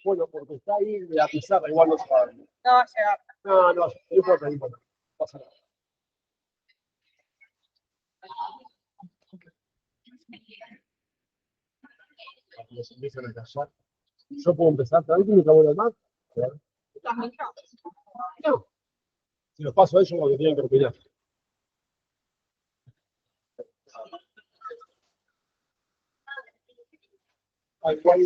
Bueno, porque está ahí la pizarra, igual no se va a ver. No va a llegar. No, no importa, no importa. No pasa nada. Los empiezan a callar. Yo puedo empezar tranquilo y acabo de más. No, si los paso a ellos, lo que tienen que opinar. Al cual.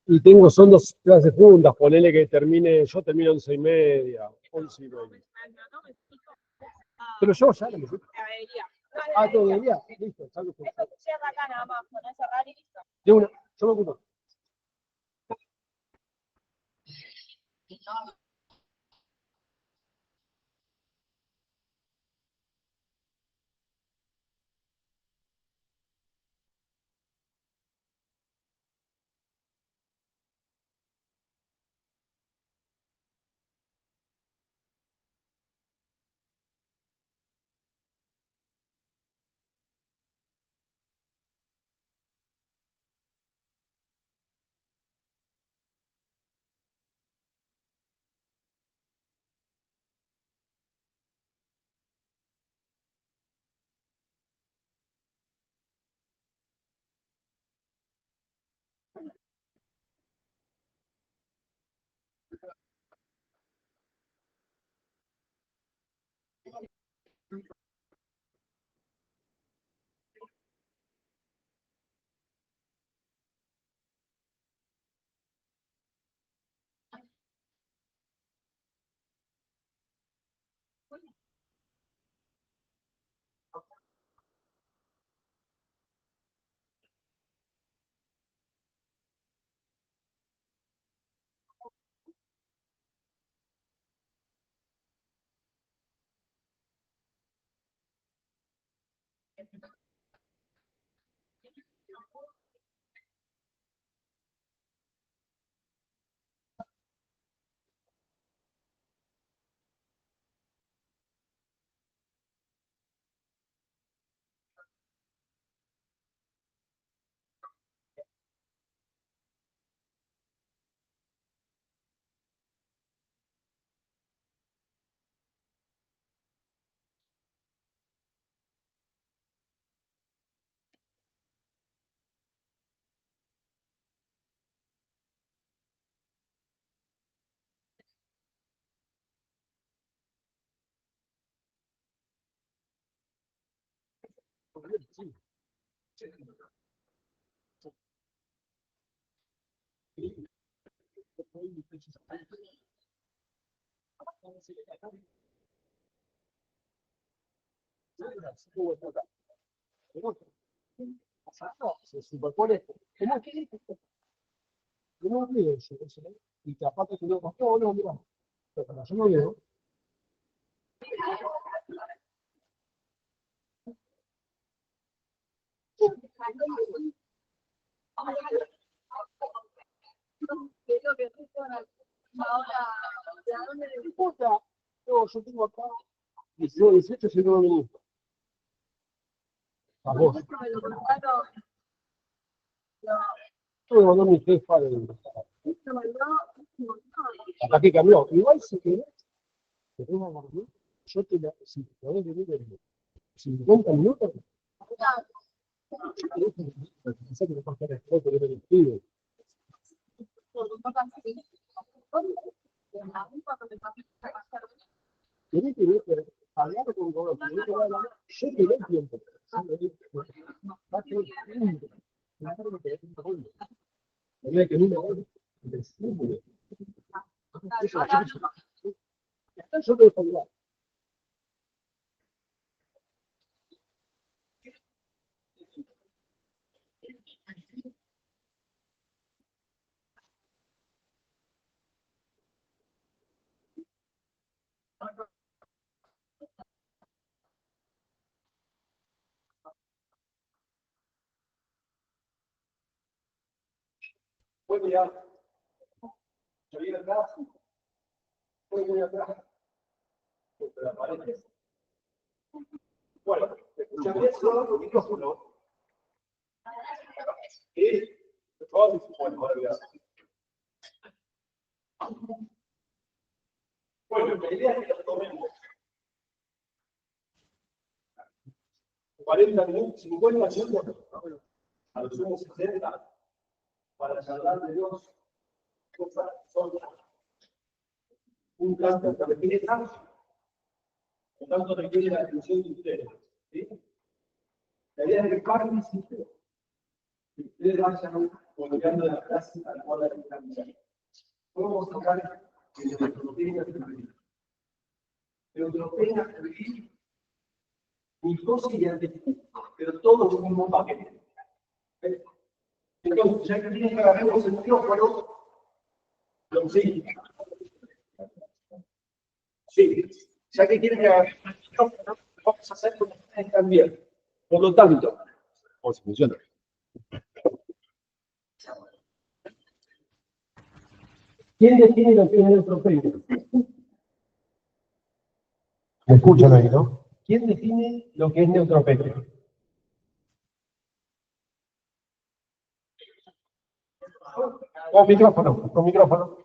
Y tengo, son dos clases juntas, ponele que termine, yo termino 11:30, 11:30. Pero yo ya lo me Ah, todo el día, listo, salgo. Cierra acá nada más, ponés cerrar y listo. De una, yo me ocupo. Se superpone. ¿Cómo río eso? Y que aparte que no costó, no, mira. Pero yo no veo. No importa. No, yo tengo acá 19, 18, 19 minutos. A vos. Yo me mandó mi jefa hasta que cambió. Igual si querés, te tengo a dormir, yo te la, si te podés venir en 50 minutos, pensé que no pasara el foto, que no me pido. Tenés que ver, hablar con vos, tenés que hablar, yo te doy tiempo. Va a ser lindo. Claro que te des un segundo. Tenés que no me voy. Yo te dejo hablar. Buen día. Yo viene atrás, voy atrás. La pared. Bueno, escuchan eso, el micrófono. Y bueno, la idea es que lo tomemos 40 minutos, 50 minutos, a lo sumo 60, para charlar de dos cosas solas. Un tanto que requiere tanto, un tanto requiere la atención de ustedes. ¿Sí? La idea es que participen. Que ustedes vayan volviendo de la clase a la cual están. Podemos tocar el neutropenia febril. Neutropenia febril, micosis y anticuerpos, pero todo en un mismo paquete. Entonces, ya que tienen que agarremos el micrófono, sí. Sí, ya que quieren que agarremos el micrófono, vamos a hacer con ustedes también. Por lo tanto, ¿cómo se funciona? ¿Quién define lo que es neutropenia? ¿Me escuchan ahí, no? ¿Quién define lo que es neutropenia? Con micrófono, con micrófono.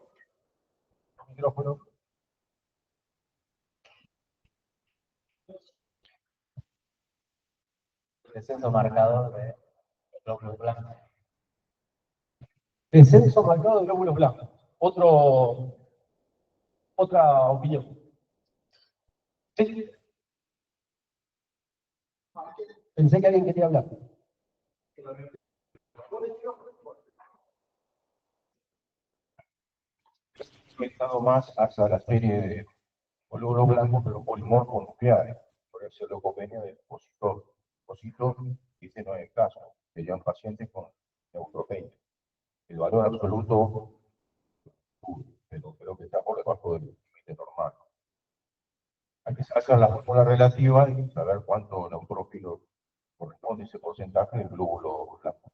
Con micrófono. Descenso marcador de glóbulos blancos. Descenso marcado de glóbulos blancos. Otra opinión. ¿Sí? Pensé que alguien quería hablar. Afectado más hacia la serie de glóbulos blancos, pero polimorfos nucleares. Por eso el convenio de Posito dice no es el caso. Serían pacientes con neutropenia. El valor absoluto, pero creo que está por debajo del límite normal. Hay que sacar la fórmula relativa y saber cuánto neutrófilo corresponde a ese porcentaje del glóbulo blanco.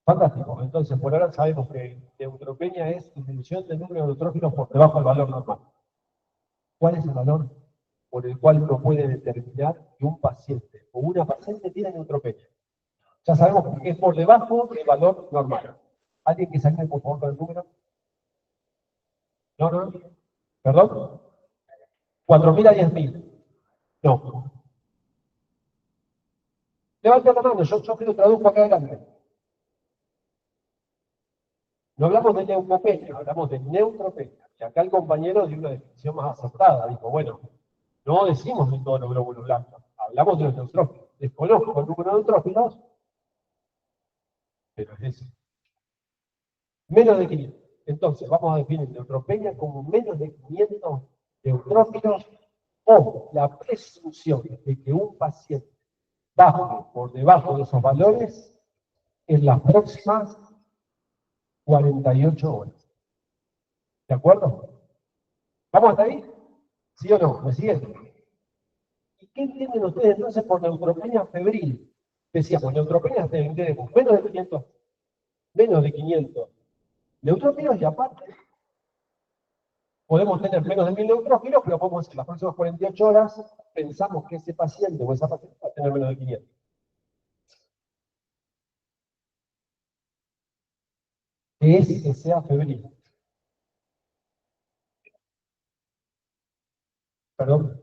Fantástico. Entonces, por ahora sabemos que neutropenia es disminución del número de neutrófilos por debajo del valor normal. ¿Cuál es el valor por el cual uno puede determinar que un paciente o una paciente tiene neutropenia? Ya sabemos que es por debajo del valor normal. ¿Alguien que saque por favor el número? No. ¿Perdón? 4.000 a 10.000. No. Levanta la mano, yo que lo traduzco acá adelante. No hablamos de leucopenia, hablamos de neutropenia. Y acá el compañero dio una definición más acertada. Dijo, bueno, no decimos de todos los glóbulos blancos, hablamos de los neutrófilos. Desconozco el número de neutrófilos, pero es ese. Menos de 500. Entonces, vamos a definir neutropenia como menos de 500 neutrófilos o la presunción de que un paciente baje por debajo de esos valores en las próximas 48 horas. ¿De acuerdo? ¿Vamos hasta ahí? ¿Sí o no? ¿Me siguen? ¿Y qué entienden ustedes entonces por neutropenia febril? Decíamos, neutropenia tenemos menos de 500. Menos de 500 neutrófilos y aparte podemos tener menos de 1.000 neutrófilos, pero podemos en las próximas 48 horas pensamos que ese paciente o esa paciente va a tener menos de 500. ¿Qué es que sea febril? Perdón.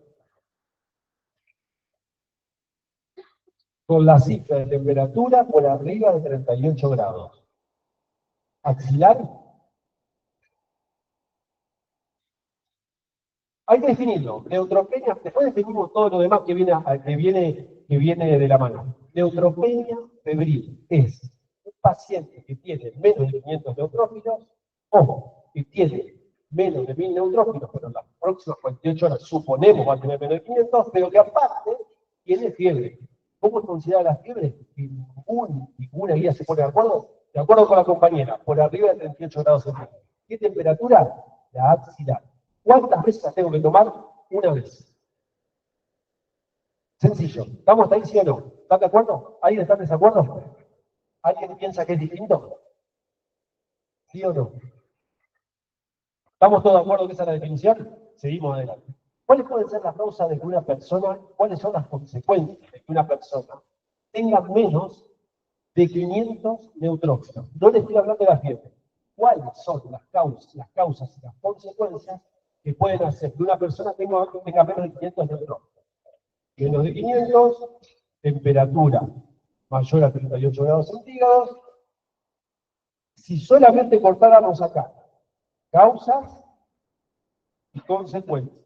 Con la cifra de temperatura por arriba de 38 grados. Axilar. Hay que definirlo. Neutropenia, después definimos todo lo demás que viene de la mano. Neutropenia febril es un paciente que tiene menos de 500 neutrófilos o que tiene menos de 1.000 neutrófilos, pero en las próximas 48 horas suponemos va a tener menos de 500, pero que aparte tiene fiebre. ¿Cómo se considera la fiebre? Ninguna guía se pone de acuerdo con la compañera, por arriba de 38 grados centígrados. ¿Qué temperatura? La axilar. ¿Cuántas veces las tengo que tomar? Una vez. Sencillo. ¿Estamos hasta ahí, sí o no? ¿Están de acuerdo? ¿Ahí están de desacuerdo? ¿Alguien piensa que es distinto? ¿Sí o no? ¿Estamos todos de acuerdo que esa es la definición? Seguimos adelante. ¿Cuáles pueden ser las causas de que una persona, cuáles son las consecuencias de que una persona tenga menos de 500 neutrófilos? No le estoy hablando de la fiebre. ¿Cuáles son las causas y las consecuencias que pueden hacer que una persona tenga menos de 500 neutrófilos? Menos de 500, temperatura mayor a 38 grados centígrados. Si solamente cortáramos acá causas y consecuencias.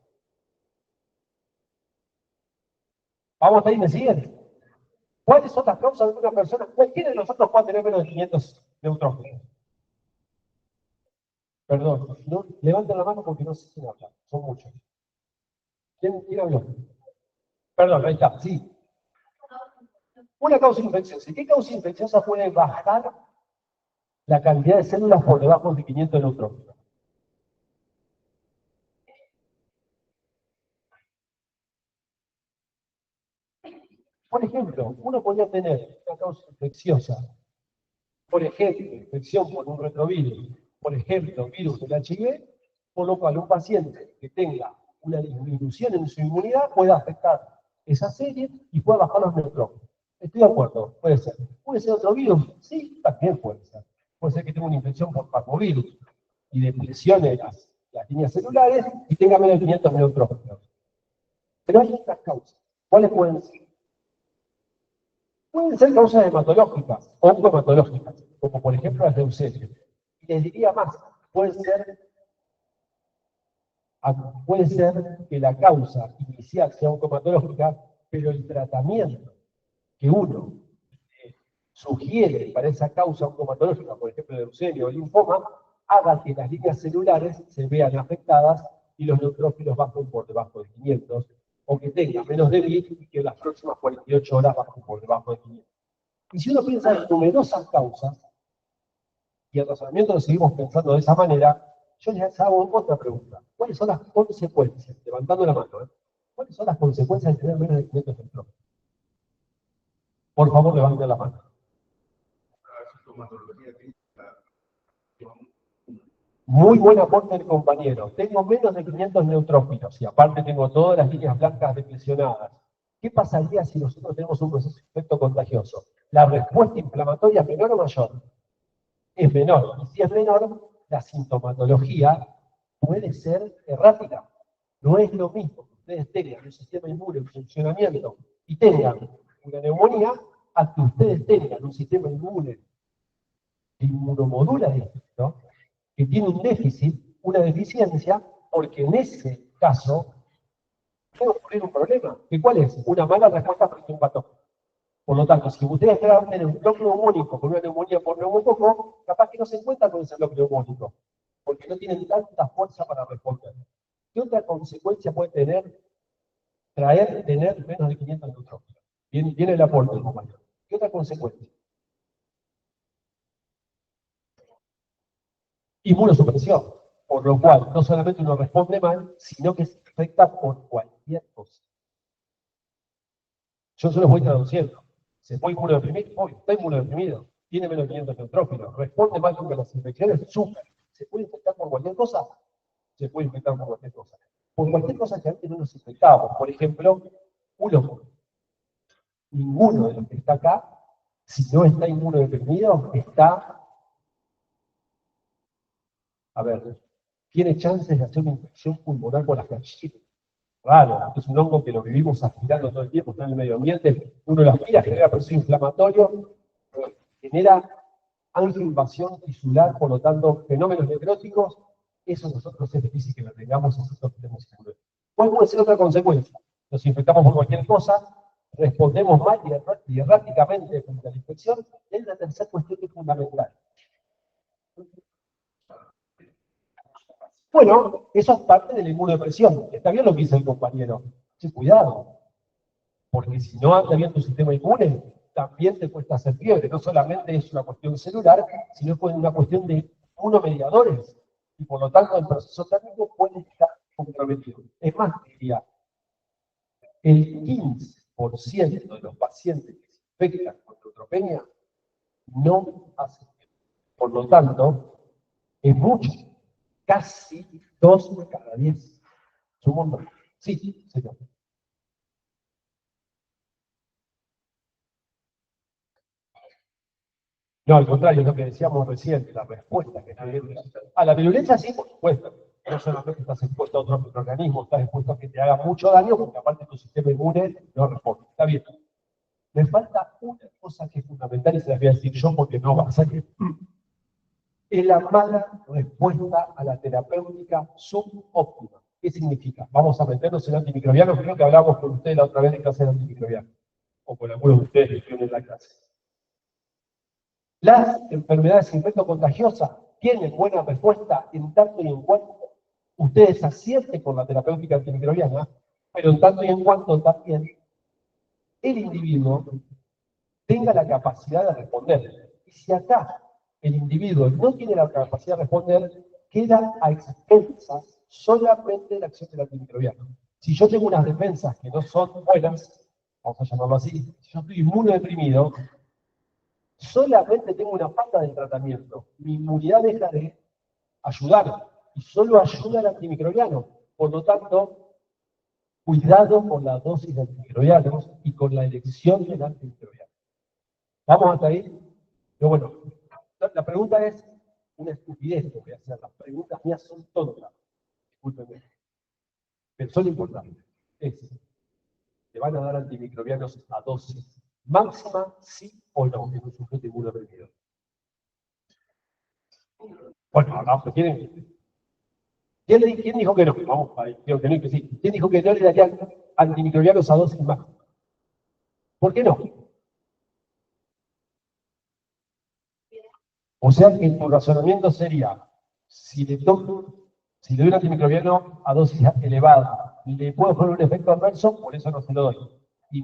Vamos a ir, ¿me siguen? ¿Cuáles son las causas de que una persona, cualquiera de nosotros puede tener menos de 500 neutrófilos? Perdón, no, levanten la mano porque no sé quién habla, son muchos. ¿Quién habló? Perdón, ahí está, sí. Una causa infecciosa. ¿Y qué causa infecciosa puede bajar la cantidad de células por debajo de 500 neutrófilos? Por ejemplo, uno podría tener una causa infecciosa, por ejemplo, infección por un retrovirus, por ejemplo, virus del HIV, por lo cual un paciente que tenga una disminución en su inmunidad puede afectar esa serie y puede bajar los neutrófilos. Estoy de acuerdo, puede ser. ¿Puede ser otro virus? Sí, también puede ser. Puede ser que tenga una infección por parvovirus y depresione las líneas celulares y tenga menos de 500 neutrófilos. Pero hay otras causas. ¿Cuáles pueden ser? Pueden ser causas hematológicas o oncohematológicas, como por ejemplo las leucemias. Y les diría más, puede ser que la causa inicial sea oncohematológica, pero el tratamiento que uno sugiere para esa causa oncohematológica, por ejemplo, leucemia o linfoma, haga que las líneas celulares se vean afectadas y los neutrófilos bajen por debajo de 500, o que tenga menos de 1000 y que en las próximas 48 horas bajen por debajo de 500. Y si uno piensa en numerosas causas, y el razonamiento lo seguimos pensando de esa manera, yo les hago otra pregunta. ¿Cuáles son las consecuencias? Levantando la mano, ¿eh? ¿Cuáles son las consecuencias de tener menos de 500 neutrófilos? Por favor, levanten la mano. Muy buen aporte del compañero. Tengo menos de 500 neutrófilos y aparte tengo todas las líneas blancas depresionadas. ¿Qué pasaría si nosotros tenemos un proceso de efecto contagioso? ¿La respuesta inflamatoria es menor o mayor? Es menor. Y si es menor, la sintomatología puede ser errática. No es lo mismo que ustedes tengan un sistema inmune en funcionamiento y tengan una neumonía a que ustedes tengan un sistema inmune que inmunomodula esto, que tiene un déficit, una deficiencia, porque en ese caso puede ocurrir un problema. ¿Y cuál es? Una mala respuesta frente a un patógeno. Por lo tanto, si ustedes esperan tener un bloque neumónico con una neumonía por neumococo, capaz que no se encuentran con ese bloque neumónico, porque no tienen tanta fuerza para responder. ¿Qué otra consecuencia puede tener menos de 500 neutrófilos? Viene el aporte del compañero. ¿Qué otra consecuencia? Inmunosupresión, por lo cual no solamente uno responde mal, sino que se afecta por cualquier cosa. Yo se los voy traduciendo. ¿Se puede inmunodeprimir? Obvio, está inmunodeprimido, tiene menos de 500 neutrófilos, responde mal contra las infecciones, súper. ¿Se puede infectar por cualquier cosa? Se puede infectar por cualquier cosa. Por cualquier cosa que antes no nos infectábamos. Por ejemplo, ninguno de los que está acá, si no está inmunodeprimido, tiene chances de hacer una infección pulmonar por las aspergillus. Raro, es un hongo que lo vivimos aspirando todo el tiempo, está en el medio ambiente, uno lo aspira, genera proceso inflamatorio, genera angioinvasión tisular, por lo tanto, fenómenos necróticos, eso nosotros es difícil que lo tengamos, nosotros tenemos seguro. ¿Cuál puede ser otra consecuencia? Nos infectamos por cualquier cosa, respondemos mal y erráticamente frente a la infección, y hay una tercera cuestión que es fundamental. Bueno, eso es parte de la inmunodepresión. Está bien lo que dice el compañero. Sí, cuidado, porque si no anda bien tu sistema inmune, también te cuesta hacer fiebre. No solamente es una cuestión celular, sino es una cuestión de inmunomediadores. Y por lo tanto, el proceso térmico puede estar comprometido. Es más, diría, el 15% de los pacientes que se infectan con neutropenia no hace bien. Por lo tanto, es mucho, casi 2 de cada 10. Es un montón. Sí, señor. No, al contrario, lo que decíamos recién, la respuesta que tiene. A la virulencia sí, por supuesto. No solamente estás expuesto a otros microorganismos, estás expuesto a que te haga mucho daño, porque aparte tu sistema inmune no responde. Está bien. Me falta una cosa que es fundamental y se la voy a decir yo porque no va a salir. Es la mala respuesta a la terapéutica subóptima. ¿Qué significa? Vamos a meternos en antimicrobianos, creo que hablábamos con ustedes la otra vez de clase de antimicrobianos, o con algunos de ustedes que estuvieron en la clase. Las enfermedades infectocontagiosas tienen buena respuesta en tanto y en cuanto ustedes acierten con la terapéutica antimicrobiana, pero en tanto y en cuanto también el individuo tenga la capacidad de responder. Y si acá el individuo no tiene la capacidad de responder, queda a expensas solamente de la acción del antimicrobiano. Si yo tengo unas defensas que no son buenas, vamos a llamarlo así, si yo estoy inmunodeprimido, solamente tengo una falta del tratamiento. Mi inmunidad deja de ayudar y solo ayuda al antimicrobiano. Por lo tanto, cuidado con la dosis de antimicrobianos y con la elección del antimicrobiano. ¿Vamos hasta ahí? Pero bueno, la pregunta es una estupidez que voy a hacer. Las preguntas mías son tontas. Discúlpenme. Pero son importantes. ¿te van a dar antimicrobianos a dosis máxima, sí o no, en un sujeto inmunodeprimido? Bueno, ahora, ¿quién dijo que no? Vamos, digo que no y que sí. ¿Quién dijo que no le darían antimicrobianos a dosis máxima? ¿Por qué no? O sea que tu razonamiento sería, si le doy un antimicrobiano a dosis elevada, le puedo poner un efecto adverso, por eso no se lo doy. Y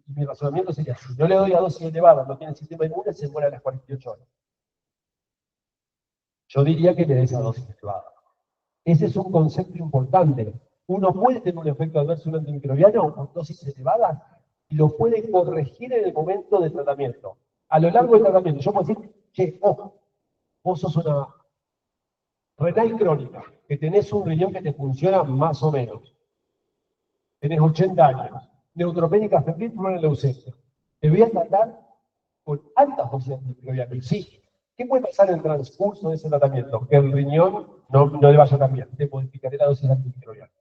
mi razonamiento sería, si no le doy a dosis elevada, no tiene el sistema inmune, se muere a las 48 horas. Yo diría que le des a dosis elevada. Ese es un concepto importante. Uno puede tener un efecto adverso de un antimicrobiano con dosis elevadas y lo puede corregir en el momento del tratamiento. A lo largo del tratamiento, yo puedo decir, che, ojo, vos sos una renal crónica, que tenés un riñón que te funciona más o menos. Tenés 80 años. Neutropénica febril, una leucemia. Te voy a tratar con altas dosis de antimicrobianos. Sí. ¿Qué puede pasar en el transcurso de ese tratamiento? Que el riñón no le vaya tan bien. Te modificaré la dosis de antimicrobianos.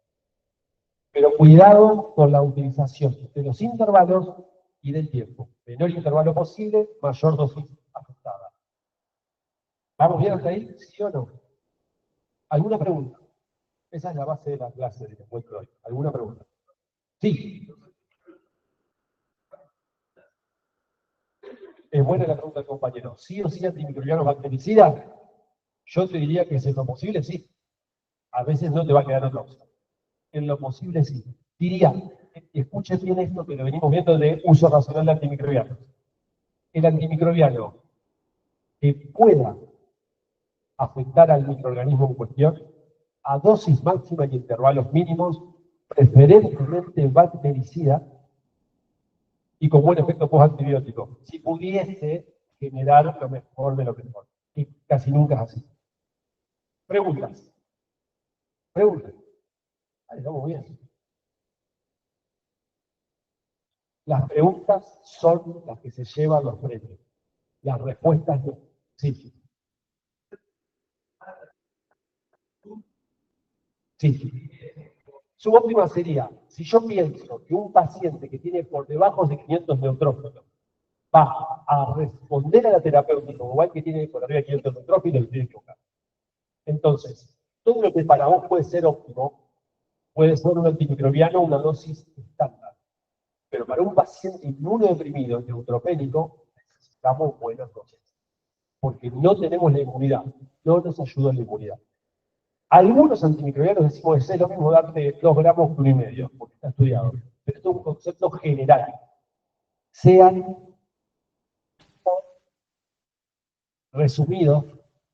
Pero cuidado con la utilización de los intervalos y del tiempo. Menor intervalo posible, mayor dosis afectada. ¿Vamos bien hasta ahí? ¿Sí o no? ¿Alguna pregunta? Esa es la base de la clase del encuentro de hoy. ¿Alguna pregunta? Sí. Es buena la pregunta del compañero. ¿Sí o sí antimicrobianos bactericidas? Yo te diría que si es lo posible, sí. A veces no te va a quedar otra opción. En lo posible, sí. Diría, escuchen bien esto que lo venimos viendo de uso racional de antimicrobianos. El antimicrobiano que pueda afectar al microorganismo en cuestión, a dosis máxima y intervalos mínimos, preferentemente bactericida y con buen efecto postantibiótico, si pudiese generar lo mejor de lo mejor. Y casi nunca es así. Preguntas. Preguntas. Vale, vamos bien. Las preguntas son las que se llevan los premios. Las respuestas no. Sí. Sí. Subóptima sería, si yo pienso que un paciente que tiene por debajo de 500 neutrófilos va a responder a la terapéutica igual que tiene por arriba de 500 neutrófilos, lo tiene que buscar. Entonces, todo lo que para vos puede ser óptimo, puede ser un antimicrobiano una dosis estándar. Pero para un paciente inmunodeprimido, neutropénico, necesitamos buenas dosis. Porque no tenemos la inmunidad, no nos ayuda la inmunidad. Algunos antimicrobianos decimos que es lo mismo darte 2 gramos que 1,5, porque está estudiado. Pero esto es un concepto general. Sean resumidos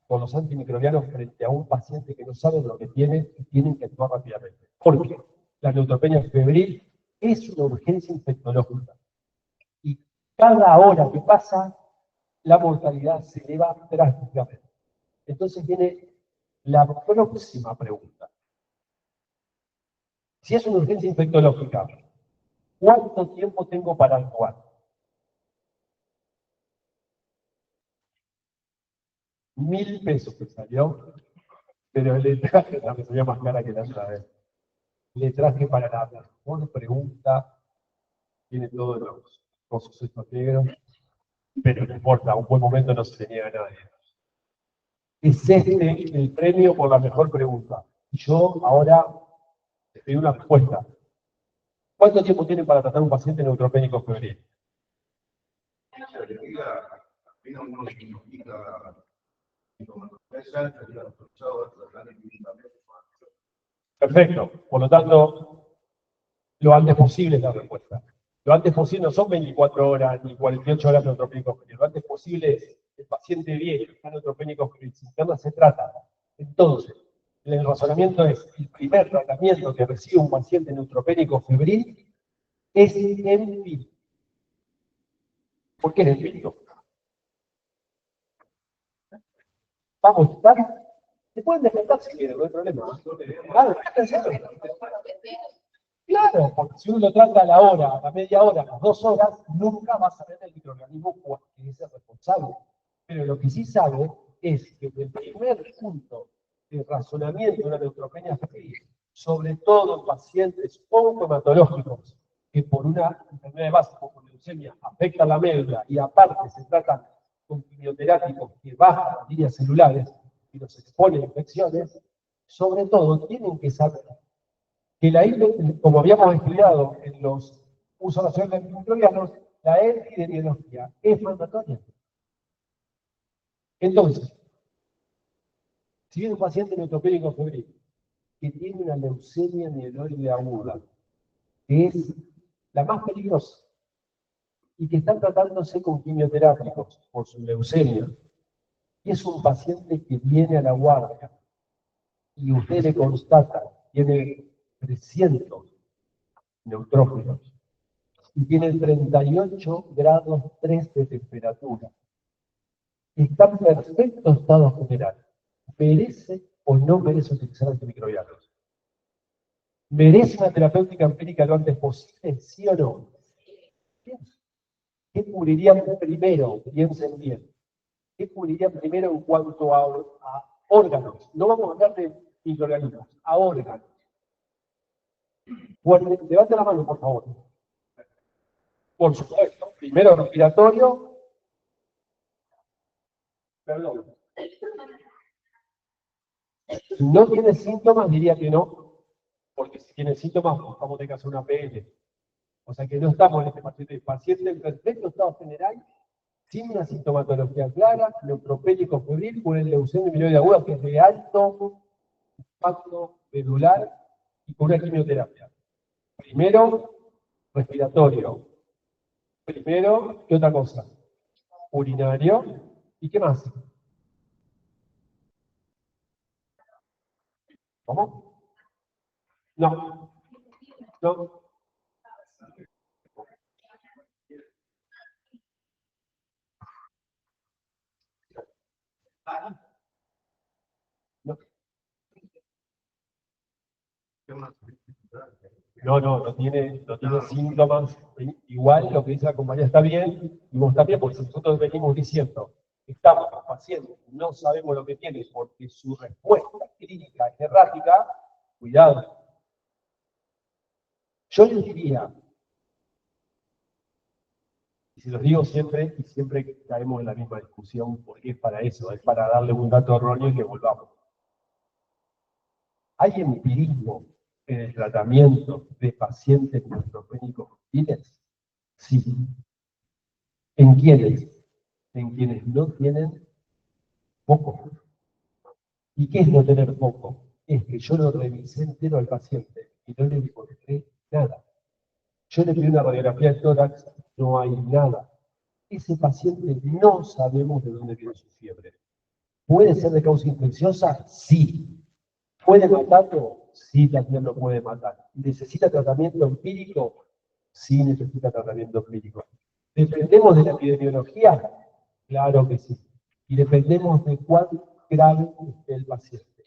con los antimicrobianos frente a un paciente que no sabe lo que tiene y tienen que actuar rápidamente. Porque la neutropenia febril es una urgencia infectológica. Y cada hora que pasa la mortalidad se eleva drásticamente. Entonces viene la próxima pregunta. Si es una urgencia infectológica, ¿cuánto tiempo tengo para actuar? $1000 que salió, pero le traje, la que salió más cara que la otra vez. Le traje para la mejor pregunta, tiene todos los cosas estos negros, pero no importa, un buen momento no se tenía a nadie. Es este el premio por la mejor pregunta. Yo ahora te doy una respuesta. ¿Cuánto tiempo tienen para tratar un paciente neutropénico febril? Perfecto. Por lo tanto, lo antes posible es la respuesta. Lo antes posible no son 24 horas ni 48 horas neutropénico febril. Lo antes posible es el paciente viejo, está neutropénico febril. Si interna se trata. Entonces, el razonamiento es, el primer tratamiento que recibe un paciente neutropénico febril es empírico. ¿Por qué es empírico? Vamos a estar. Se pueden despertar si quieren, no hay problema. Claro, claro, porque si uno lo trata a la hora, a la media hora, a las 2 horas, nunca va a saber el microorganismo que es el responsable. Pero lo que sí sabe es que el primer punto de razonamiento de una neutropenia febril, sobre todo en pacientes oncohematológicos, que por una enfermedad de base como leucemia afecta la médula y aparte se tratan con quimioterápicos que bajan las líneas celulares y los exponen a infecciones, sobre todo tienen que saber que como habíamos estudiado en los usos nacionales microbianos, la epidemiología es mandatoria. Entonces, si viene un paciente neutropénico febril que tiene una leucemia mieloide aguda, que es la más peligrosa, y que está tratándose con quimioterápicos por su leucemia, y es un paciente que viene a la guardia, y usted le constata, tiene 300 neutrófilos, y tiene 38 grados 3 de temperatura. Está en perfecto estado general. ¿Merece o no merece utilizar antimicrobianos? ¿Merece una terapéutica empírica lo antes posible? ¿Sí o no? ¿Qué cubrirían primero? Piensen bien. ¿Qué cubrirían primero en cuanto a órganos? No vamos a hablar de microorganismos, a órganos. Bueno, levante la mano, por favor. Por supuesto, primero respiratorio. Perdón. Si no tiene síntomas, diría que no, porque si tiene síntomas, vamos a tener que hacer una PL. O sea que no estamos en este paciente. El paciente en perfecto estado general, sin una sintomatología clara, neutropénico febril, con el leucemia mieloide aguda, que es de alto impacto medular y con una quimioterapia. Primero, respiratorio. Primero, ¿qué otra cosa? Urinario. ¿Y qué más? ¿Cómo? No. No. No. No tiene síntomas. Igual lo que dice la compañía está bien, y vos también, porque nosotros venimos diciendo, estamos con pacientes, no sabemos lo que tiene, porque su respuesta clínica es errática, cuidado. Yo les diría, y se los digo siempre, y siempre caemos en la misma discusión, porque es para eso, es para darle un dato erróneo y que volvamos. ¿Hay empirismo en el tratamiento de pacientes neutropénicos feriles? Sí. ¿En quiénes? En quienes no tienen foco. ¿Y qué es no tener foco? Es que yo lo revisé entero al paciente y no le encontré nada. Yo le pedí una radiografía de tórax, no hay nada. Ese paciente no sabemos de dónde viene su fiebre. ¿Puede ser de causa infecciosa? Sí. ¿Puede matarlo? Sí, también lo puede matar. ¿Necesita tratamiento empírico? Sí, necesita tratamiento empírico. ¿Dependemos de la epidemiología? Claro que sí. Y dependemos de cuán grave esté el paciente.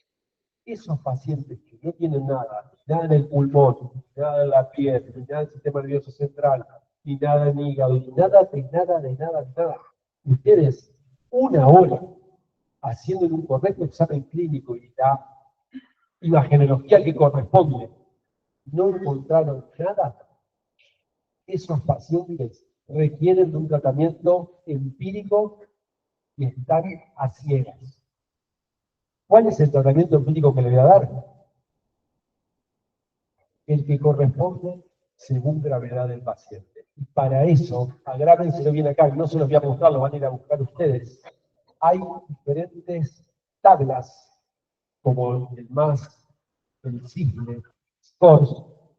Esos pacientes que no tienen nada en el pulmón, nada en la piel, ni nada en el sistema nervioso central, ni nada en el hígado, ni nada, de nada. Ustedes, una hora haciendo un correcto examen clínico y la imagenología que corresponde, no encontraron nada, esos pacientes requieren de un tratamiento empírico y están a ciegas. ¿Cuál es el tratamiento empírico que le voy a dar? El que corresponde según gravedad del paciente. Y para eso, agrávenselo bien acá, no se los voy a mostrar, lo van a ir a buscar ustedes. Hay diferentes tablas, como el CISME, scores,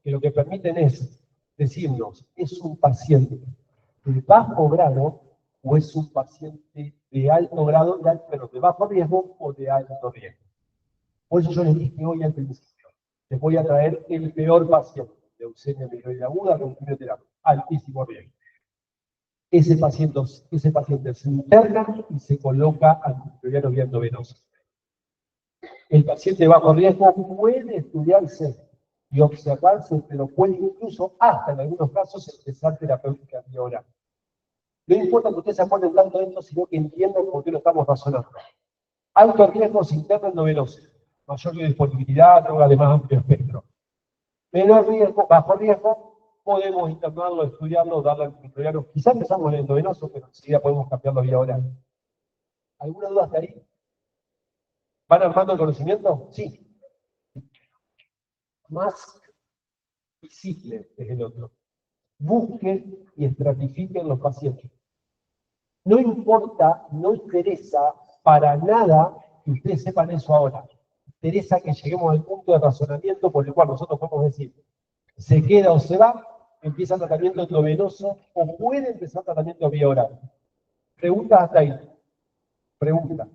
que lo que permiten es decirnos, ¿es un paciente de bajo grado o es un paciente de alto grado, pero de bajo riesgo o de alto riesgo? Por eso yo les dije hoy al principio, les voy a traer el peor paciente, leucemia mieloide aguda con quimioterapia, altísimo riesgo. Ese paciente se interna y se coloca antimicrobiano vía endovenosa. El paciente bajo riesgo puede estudiarse y observarse, pero puede incluso, hasta en algunos casos, empezar terapéutica vía oral. No importa que ustedes se acuerden tanto de esto, sino que entiendan por qué lo estamos razonando. Alto riesgo se interna endovenosa, mayor biodisponibilidad, droga de más amplio espectro. Menor riesgo, bajo riesgo, podemos internarlo, estudiarlo, darle antimicrobianos. Quizás empezamos en el endovenoso, pero enseguida podemos cambiarlo vía oral. ¿Alguna duda hasta ahí? ¿Van armando el conocimiento? Sí. Más visible es el otro. Busquen y estratifiquen los pacientes. No importa, no interesa para nada que ustedes sepan eso ahora. Interesa que lleguemos al punto de razonamiento por el cual nosotros podemos decir, se queda o se va, empieza tratamiento endovenoso o puede empezar tratamiento vía oral. Preguntas hasta ahí. Pregunta.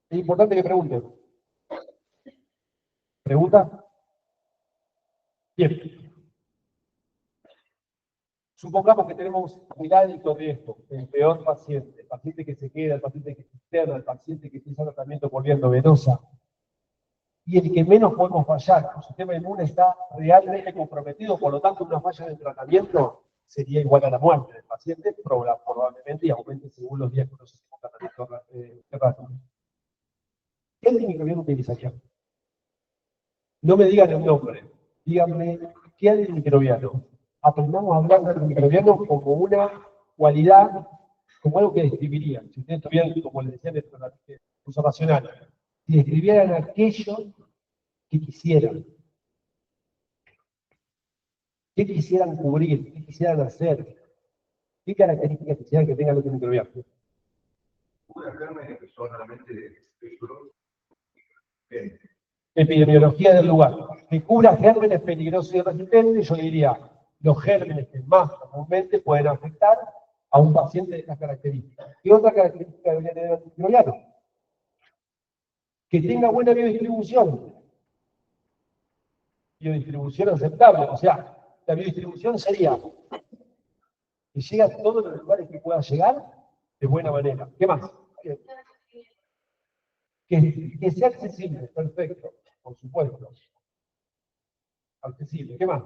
Es importante que pregunten. ¿Pregunta? Bien. Supongamos que tenemos el alto riesgo, el peor paciente, el paciente que se queda, el paciente que se interna, el paciente que empieza tratamiento por vía endovenosa, y el que menos podemos fallar. El sistema inmune está realmente comprometido, por lo tanto, una falla del tratamiento sería igual a la muerte del paciente, probablemente, y aumente según los días que nosotros hacemos tratamiento rápido. ¿Qué antimicrobiano utilizarían? No me digan el nombre, díganme qué antimicrobiano. Aprendamos a hablar de antimicrobiano como una cualidad, como algo que describirían. Si ustedes tuvieran, como les decía en el curso racional, si describieran aquello que quisieran. ¿Qué quisieran cubrir? ¿Qué quisieran hacer? ¿Qué características quisieran que tenga el antimicrobiano? Una gérmenes que son realmente de espectro. Epidemiología del lugar. Que cubra gérmenes peligrosos y resistentes, yo diría, los gérmenes que más comúnmente pueden afectar a un paciente de estas características. ¿Qué otra característica debería tener el antimicrobiano? Que tenga buena biodistribución. Biodistribución aceptable, o sea, la biodistribución sería que llegue a todos los lugares que pueda llegar de buena manera. ¿Qué más? Que sea accesible, perfecto, por supuesto. Accesible, ¿qué más?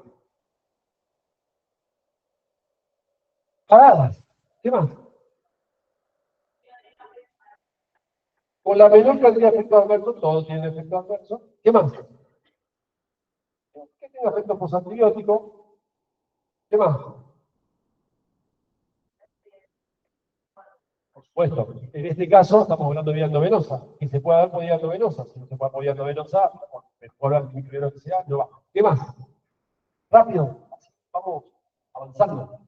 Paradas, ¿qué más? Con la menor cantidad de efectos adversos, todos tienen efectos adversos. ¿Qué más? Que tenga efectos posantibióticos. ¿Qué más? Por supuesto, en este caso estamos hablando de vía endovenosa. Que se pueda dar por vía endovenosa. Si no se puede por vía endovenosa, mejor antimicrobiano que sea, no va. ¿Qué más? Rápido, vamos avanzando.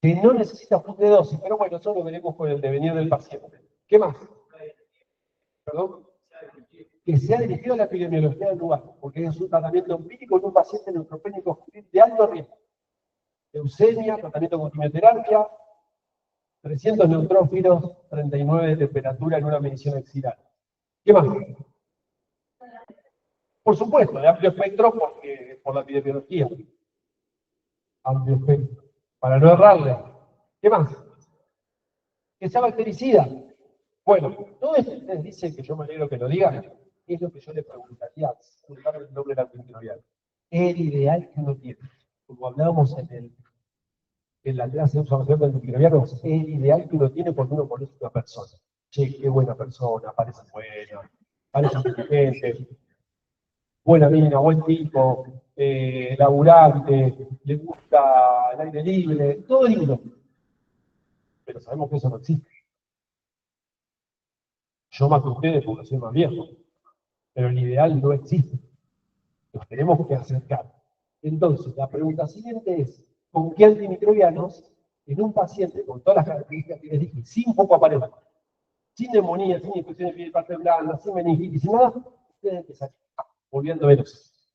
Que no necesita ajuste de dosis, pero bueno, eso lo veremos con el devenir del paciente. ¿Qué más? ¿Perdón? Que sea dirigido a la epidemiología del lugar, porque es un tratamiento empírico en un paciente neutropénico de alto riesgo. Leucemia, tratamiento con quimioterapia, 300 neutrófilos, 39 de temperatura en una medición axilar. ¿Qué más? Por supuesto, de amplio espectro por la epidemiología. amplio espectro. Para no errarle. ¿Qué más? Que sea bactericida. Bueno, todo esto que ustedes dicen, que yo me alegro que lo digan, es lo que yo le preguntaría sin buscar el nombre del antimicrobiano. El ideal que uno tiene. Como hablábamos en la clase de observación del antimicrobianos, el ideal que uno tiene cuando uno conoce a una persona. Che, qué buena persona, parece buena, parece inteligente, buena mina, buen tipo, laburante, le gusta el aire libre, todo lindo. Pero sabemos que eso no existe. Yo más que ustedes, porque soy más viejo. Pero el ideal no existe. Nos tenemos que acercar. Entonces, la pregunta siguiente es, ¿con qué antimicrobianos en un paciente con todas las características que les dije, sin foco aparente, sin neumonía, sin infección de piel de parte blanda, sin meningitis, sin nada, ustedes empiezan volviendo veloces?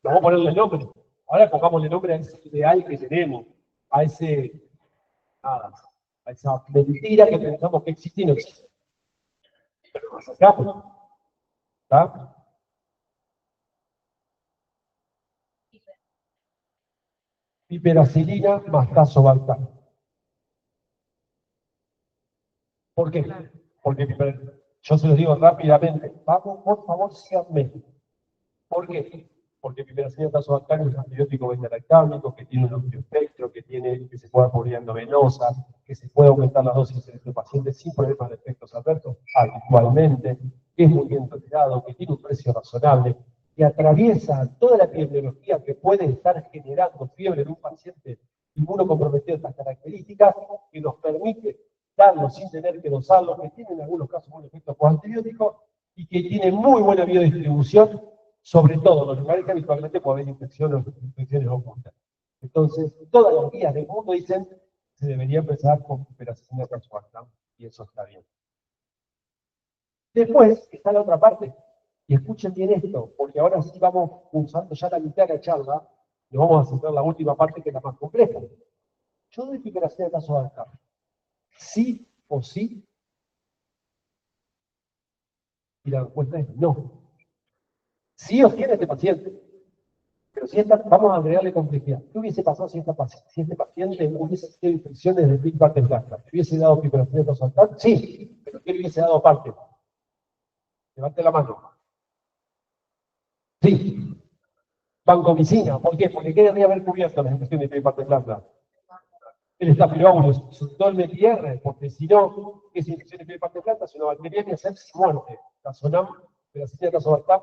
Vamos a ponerle nombre. Ahora pongámosle nombre a ese ideal que tenemos, a ese, nada, a esa mentira que pensamos que existe y no existe. Pero nos acercamos, ¿está? Piperacilina más tazobactam. ¿Por qué? Porque yo se los digo rápidamente. Vamos, por favor, síganme. ¿Por qué? Porque piperacilina tazobactam es un antibiótico beta-lactámico que tiene un amplio espectro, que se puede aportar endovenosa, que se puede aumentar la dosis en este paciente sin problemas de efectos adversos habitualmente, que es muy bien tolerado, que tiene un precio razonable, que atraviesa toda la epidemiología que puede estar generando fiebre en un paciente inmunocomprometido de estas características, que nos permite darlo sin tener que dosarlo, que tiene en algunos casos un efecto antibiótico y que tiene muy buena biodistribución, sobre todo en los lugares que habitualmente puede haber infecciones ocultas. Entonces, todas las guías del mundo dicen que se debería empezar con piperacilina tazobactam, y eso está bien. Después está la otra parte, y escuchen bien esto, porque ahora sí vamos usando ya la mitad de la charla, y vamos a centrar la última parte que es la más compleja. Yo doy piperacilina tazobactam, sí o sí, y la respuesta es no. Sí o sí en este paciente. Pero si vamos a agregarle complejidad. ¿Qué hubiese pasado si este paciente hubiese tenido infecciones de Big Bang Blanca? ¿Le hubiese dado piperacilina tazobactam? Sí, pero ¿qué le hubiese dado aparte? Levante la mano. Sí, vancomicina. ¿Por qué? Porque ¿qué debería haber cubierto las infecciones de Big Bang Blanca? El estafilobaculus, sobre todo el METIR, porque si no, es infección de Big Bang Blanca, es una bacteriana y sepsis muerte. Tazonam, piperacilina tazobactam,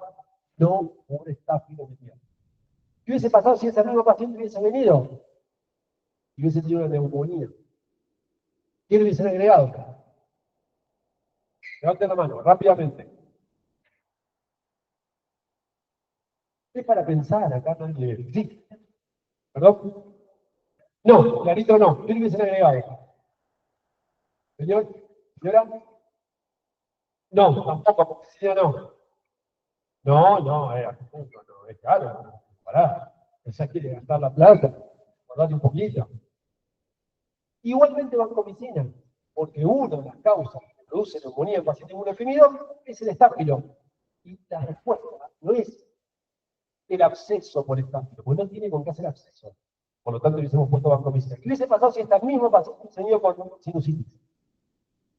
no cubre estafilometría. ¿Qué hubiese pasado si ese mismo paciente hubiese venido y hubiese tenido una neumonía? ¿Qué le hubiesen agregado? Levanten la mano, rápidamente. Es para pensar acá, no hay. Sí, perdón. No, clarito no. ¿Qué le hubiesen agregado? Señor, señora. No, tampoco, porque si no. No, es caro. Pará. Ella quiere gastar la plata, guardate un poquito. Igualmente vancomicina, porque una de las causas que produce neumonía en pacientes inmunodeprimidos es el estáfilo. Y la respuesta no es el absceso por estáfilo, porque no tiene con qué hacer absceso. Por lo tanto, le hubiésemos puesto vancomicina. ¿Qué hubiese pasado si esta misma paciente se dio con sinusitis?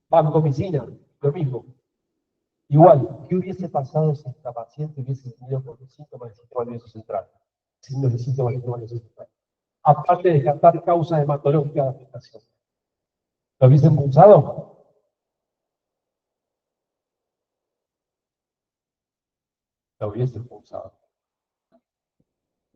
Vancomicina, lo mismo. Igual, ¿qué hubiese pasado si esta paciente hubiese tenido con síntomas del sistema nervioso central? Signos de síntomas del sistema nervioso central. Aparte de descartar causas hematológicas de afectación. ¿Lo hubiesen pulsado? Lo hubiesen pulsado.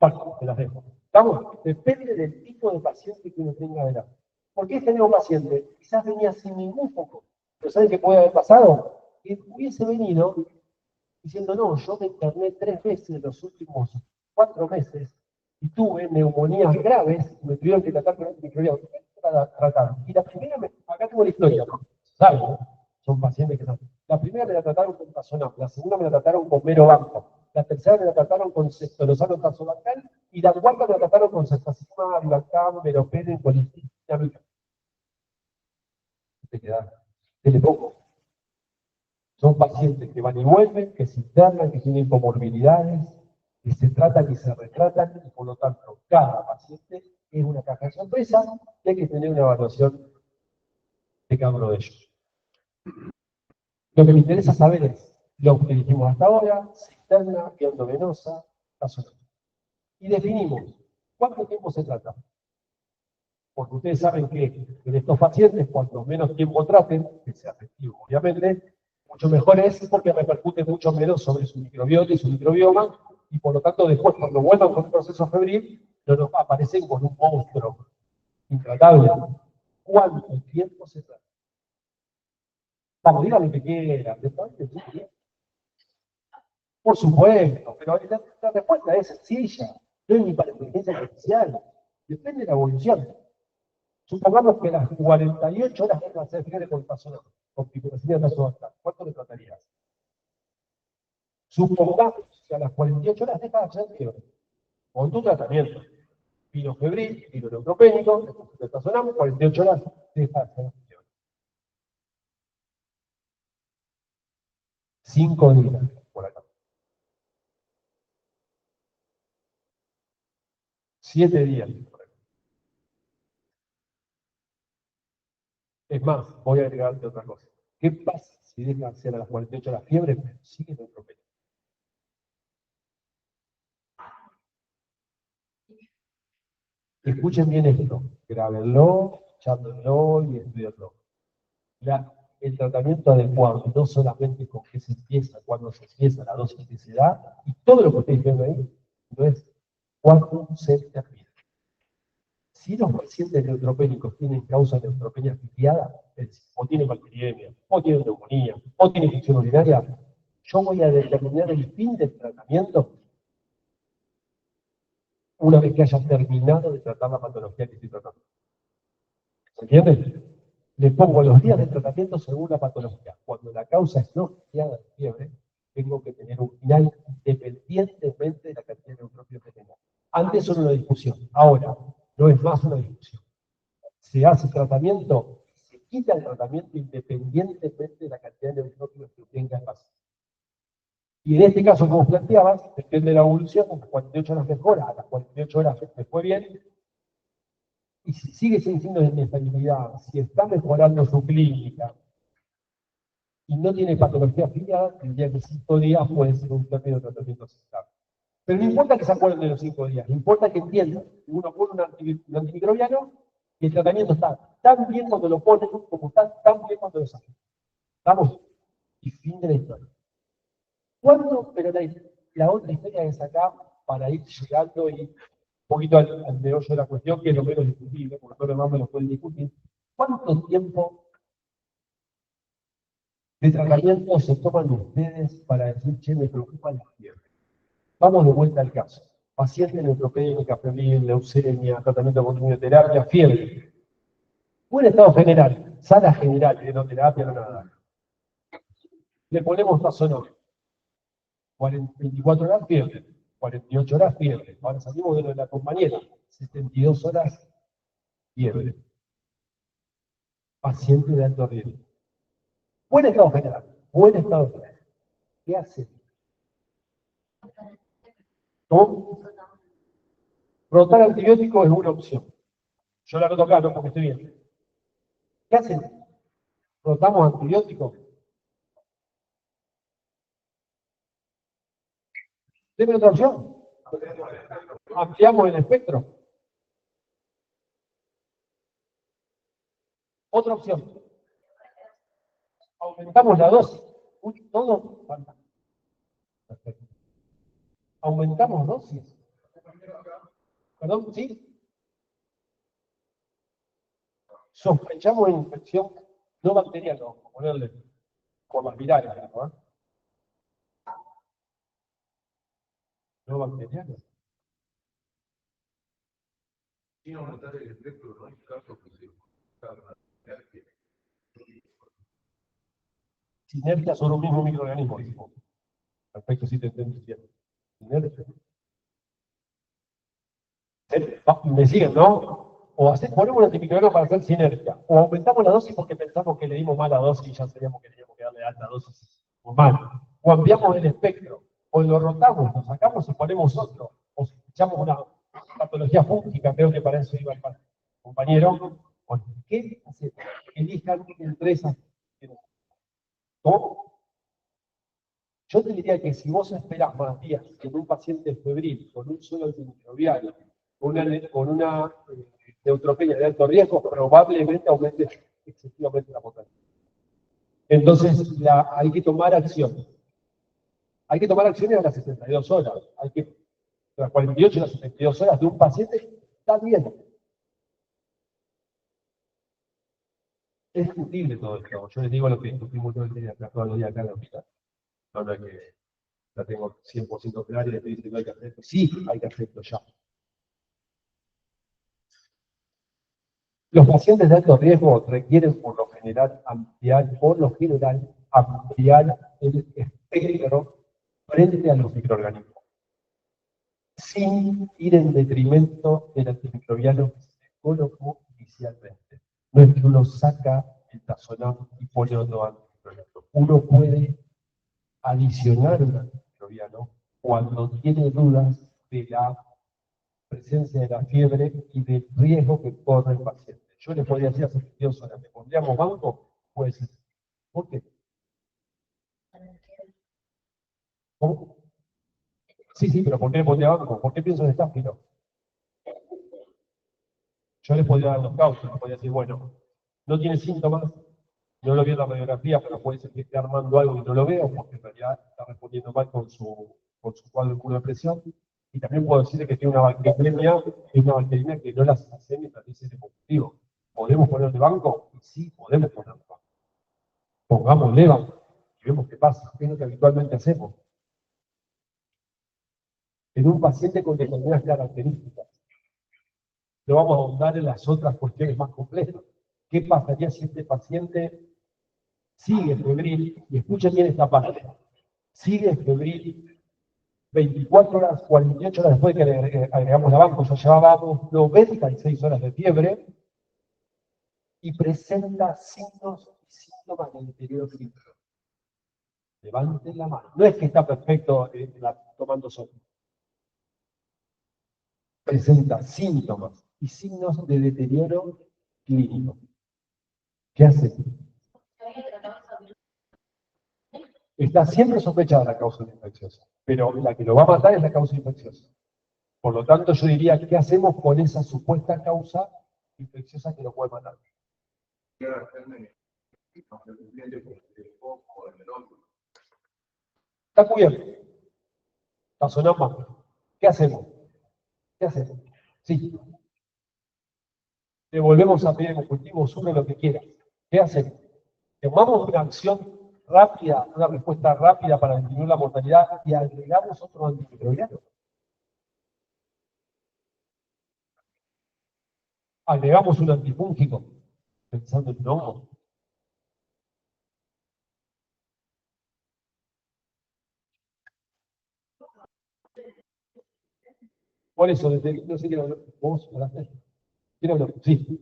Bueno, te las dejo. ¿Estamos? Depende del tipo de paciente que uno tenga adelante. Porque este nuevo paciente quizás venía sin ningún foco. Pero ¿saben qué puede haber pasado? Que hubiese venido diciendo, no, yo me interné 3 veces en los últimos 4 meses y tuve neumonías graves y me tuvieron que tratar con antimicrobiano. ¿Qué trataron? Y la primera, acá tengo la historia, ¿saben? Son pacientes que saben. La primera me la trataron con tazonam, la segunda me la trataron con merobanco, la tercera me la trataron con ceftorozano tazobactam y la cuarta me la trataron con cefazima, avibactam, meropenem, colistina. Te queda, dele poco. Son pacientes que van y vuelven, que se internan, que tienen comorbilidades, que se tratan y se retratan, y por lo tanto, cada paciente es una caja de sorpresas y hay que tener una evaluación de cada uno de ellos. Lo que me interesa saber es lo que dijimos hasta ahora, cisterna, vía endovenosa, vasonosis. Y definimos cuánto tiempo se trata. Porque ustedes saben que en estos pacientes, cuanto menos tiempo traten, que sea efectivo, obviamente, mucho mejor es porque repercute mucho menos sobre su microbiota y su microbioma, y por lo tanto después, cuando vuelvan con un proceso febril, no nos aparecen con un monstruo intratable. ¿Cuánto tiempo se trata? Vamos, digan lo que quieran, por supuesto, pero la respuesta es sencilla, no es ni para inteligencia artificial, depende de la evolución. Supongamos que a las 48 horas dejas de hacer fiebre con pasonal, con piperacina nasogastral. ¿Cuánto le tratarías? Supongamos que a las 48 horas dejas de hacer fiebre. Con tu tratamiento, pirofebril, pironeutropénico, de pasonal, 48 horas dejas de hacer fiebre. 5 días por acá. 7 días por acá. Es más, voy a agregarte otra cosa. ¿Qué pasa si dejas de hacer a las 48 horas fiebre, pero sigue neutropénico? Escuchen bien esto, grábenlo, echándolo y estudianlo. El tratamiento adecuado, no solamente con qué se empieza, cuándo se empieza, la dosis que se da, y todo lo que ustedes ven ahí, no es cuándo se termina. Si los pacientes neutropénicos tienen causa de neutropenia asfixiada, es decir, o tienen bacteriemia, o tienen neumonía, o tienen infección urinaria, yo voy a determinar el fin del tratamiento una vez que haya terminado de tratar la patología que estoy tratando. ¿Se entiende? Le pongo los días de tratamiento según la patología. Cuando la causa es no asociada de fiebre, tengo que tener un final independientemente de la cantidad de neutrófilos que tenga. Antes era una discusión, ahora no es más una discusión. Se hace tratamiento, se quita el tratamiento independientemente de la cantidad de neutrófilos que tenga el paciente. Y en este caso, como planteabas, depende de la evolución, a las 48 horas mejora, a las 48 horas me fue bien, y si sigue sin signos de inestabilidad, si está mejorando su clínica y no tiene patología afiliada, tendría que 5 días puede ser un término de tratamiento aceptable. Pero no importa que se acuerden de los 5 días, importa que entiendan que uno pone un antimicrobiano y el tratamiento está tan bien cuando lo ponen como está tan bien cuando lo sacan. ¿Estamos? Y fin de la historia. ¿Cuánto? Pero la otra historia es acá para ir llegando y un poquito al meollo de la cuestión, que es lo menos discutible, porque todo lo demás me lo pueden discutir. ¿Cuánto tiempo de tratamiento se toman ustedes para decir, che, me preocupa la fiebre? Vamos de vuelta al caso. Paciente neutropénica, febril, leucemia, tratamiento con quimioterapia, fiebre. Buen estado general, sala general, hidroterapia, no nada. Le ponemos vasonol. 24 horas fiebre, 48 horas fiebre. Ahora salimos de lo de la compañera, 72 horas fiebre. Paciente de alto riesgo. Buen estado general, buen estado general. ¿Qué hace? ¿Cómo? Rotar antibiótico es una opción. Yo la noto acá, no porque estoy bien. ¿Qué hacen? Rotamos antibióticos. Deme otra opción. Ampliamos el espectro. Otra opción. Aumentamos la dosis. Todo fantástico. Perfecto. Aumentamos dosis. ¿Perdón? ¿Sí? Sospechamos infección no bacteriana, vamos a ponerle por las virales, ¿no? No bacteriana. Sin aumentar el espectro, no hay caso que se sinergia sobre un mismo microorganismo. Perfecto, sí te entiendo. Sinergia. Me siguen, ¿no? O ponemos un antimicrobiano para hacer sinergia. O aumentamos la dosis porque pensamos que le dimos mala dosis y ya sabíamos que teníamos que darle alta dosis. O mal. O ampliamos el espectro. o lo rotamos, lo sacamos y ponemos otro, o si echamos una patología fúngica, creo que para eso iba el compañero. Bueno, ¿qué hacemos? Elijan entre esas. ¿Cómo? Yo te diría que si vos esperás más días en un paciente febril con un suelo antimicrobiano, con una neutropenia de alto riesgo, probablemente aumente excesivamente la mortalidad. Entonces, hay que tomar acción. Hay que tomar acciones a las 72 horas. A las 48 y las 72 horas de un paciente está bien. Es discutible todo esto. Yo les digo lo que discutimos todo el día, todos los días acá en la hospital. No es que la tengo 100% clara y le estoy diciendo que hay que hacerlo. Sí, hay que hacerlo ya. Los pacientes de alto riesgo requieren por lo general ampliar el espectro frente a los microorganismos, sin ir en detrimento del antimicrobiano que se colocó inicialmente. No es que uno saca el tazonam y pone otro antimicrobiano. Uno puede adicionar un antimicrobiano cuando tiene dudas de la presencia de la fiebre y del riesgo que corre el paciente. Yo le podría decir a 72 horas, ¿le pondríamos banco? Puede ser. ¿Por qué? ¿Cómo? Sí, pero ¿por qué le pondría banco? ¿Por qué pienso en estáfilo? Yo le podría dar los causos, le podría decir, bueno, no tiene síntomas, no lo vi en la radiografía, pero puede ser que esté armando algo y no lo veo, porque en realidad está respondiendo mal con su cuadro de presión. Y también puedo decirle que tiene una bacteriemia que no las hace mientras dice de positivo. ¿Podemos ponerle banco? Sí, podemos ponerle banco. Pongámosle banco y vemos qué pasa. ¿Qué es lo que habitualmente hacemos? En un paciente con determinadas características. No vamos a ahondar en las otras cuestiones más complejas. ¿Qué pasaría si este paciente sigue febril? Y escuchen bien esta parte. Sigue febril 24 horas, 48 horas después de que le agregamos la banco, ya llevábamos 96 horas de fiebre y presenta signos y síntomas de deterioro clínico. Levanten la mano. No es que está perfecto tomando sol. Presenta síntomas y signos de deterioro clínico. ¿Qué hace? Está siempre sospechada la causa infecciosa, pero la que lo va a matar es la causa infecciosa. Por lo tanto, yo diría, ¿qué hacemos con esa supuesta causa infecciosa que lo puede matar? Está cubierto. Está sonando más. ¿Qué hacemos? ¿Qué hacemos? Sí. Le volvemos a pedir cultivo, sume lo que quiera. ¿Qué hacemos? Tomamos una acción rápida, una respuesta rápida para disminuir la mortalidad y agregamos otro antimicrobiano. Agregamos un antifúngico, pensando en no. Por eso, no sé quién habló. ¿Vos hablaste? ¿Quién habló? Sí.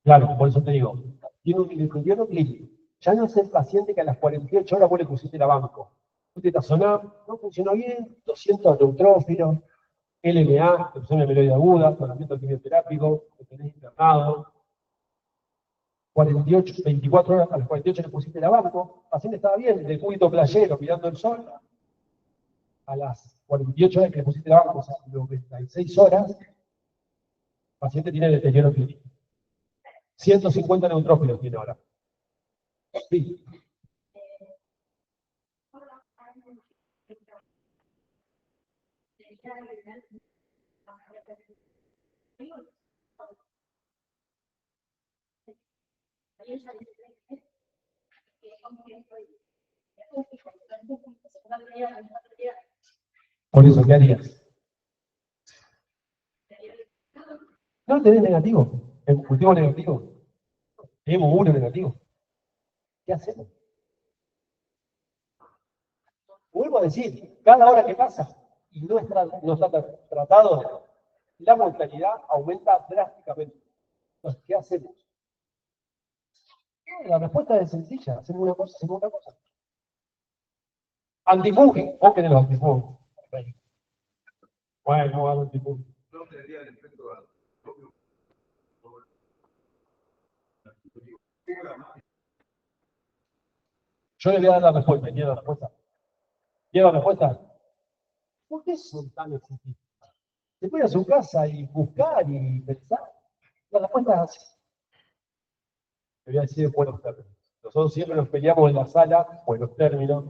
Claro, por eso te digo. Tiene un antimicrobiano clínico. Ya no es el paciente que a las 48 horas vos le pusiste la banco. Usted tazonam, no funcionó bien, 200 neutrófilos, LMA, expresión amiloide aguda, tratamiento quimioterápico, que tenés internado, 48, 24 horas, a las 48 le pusiste la banco, el paciente estaba bien, de cúbito playero, mirando el sol, a las 48 horas que le pusiste la banco, o sea, 96 horas, el paciente tiene deterioro clínico. 150 neutrófilos tiene ahora. Sí. Por eso, ¿qué harías? No tenés negativo, el cultivo negativo. Tenemos uno negativo. ¿Qué hacemos? Vuelvo a decir, cada hora que pasa y no está tratado, la mortalidad aumenta drásticamente. Entonces, ¿qué hacemos? La respuesta es sencilla, hacemos una cosa, hacemos otra cosa. Antifúngico, ¿vos querés los antifúngicos? Bueno, no hago antifúngico. Yo le voy a dar la respuesta. ¿Quiere la respuesta? ¿Quiere la respuesta? ¿Por qué son tan exigidos? Se puede ir a su casa y buscar y pensar. La respuesta es así. Te voy a decir en buenos términos. Nosotros siempre nos peleamos en la sala, buenos términos,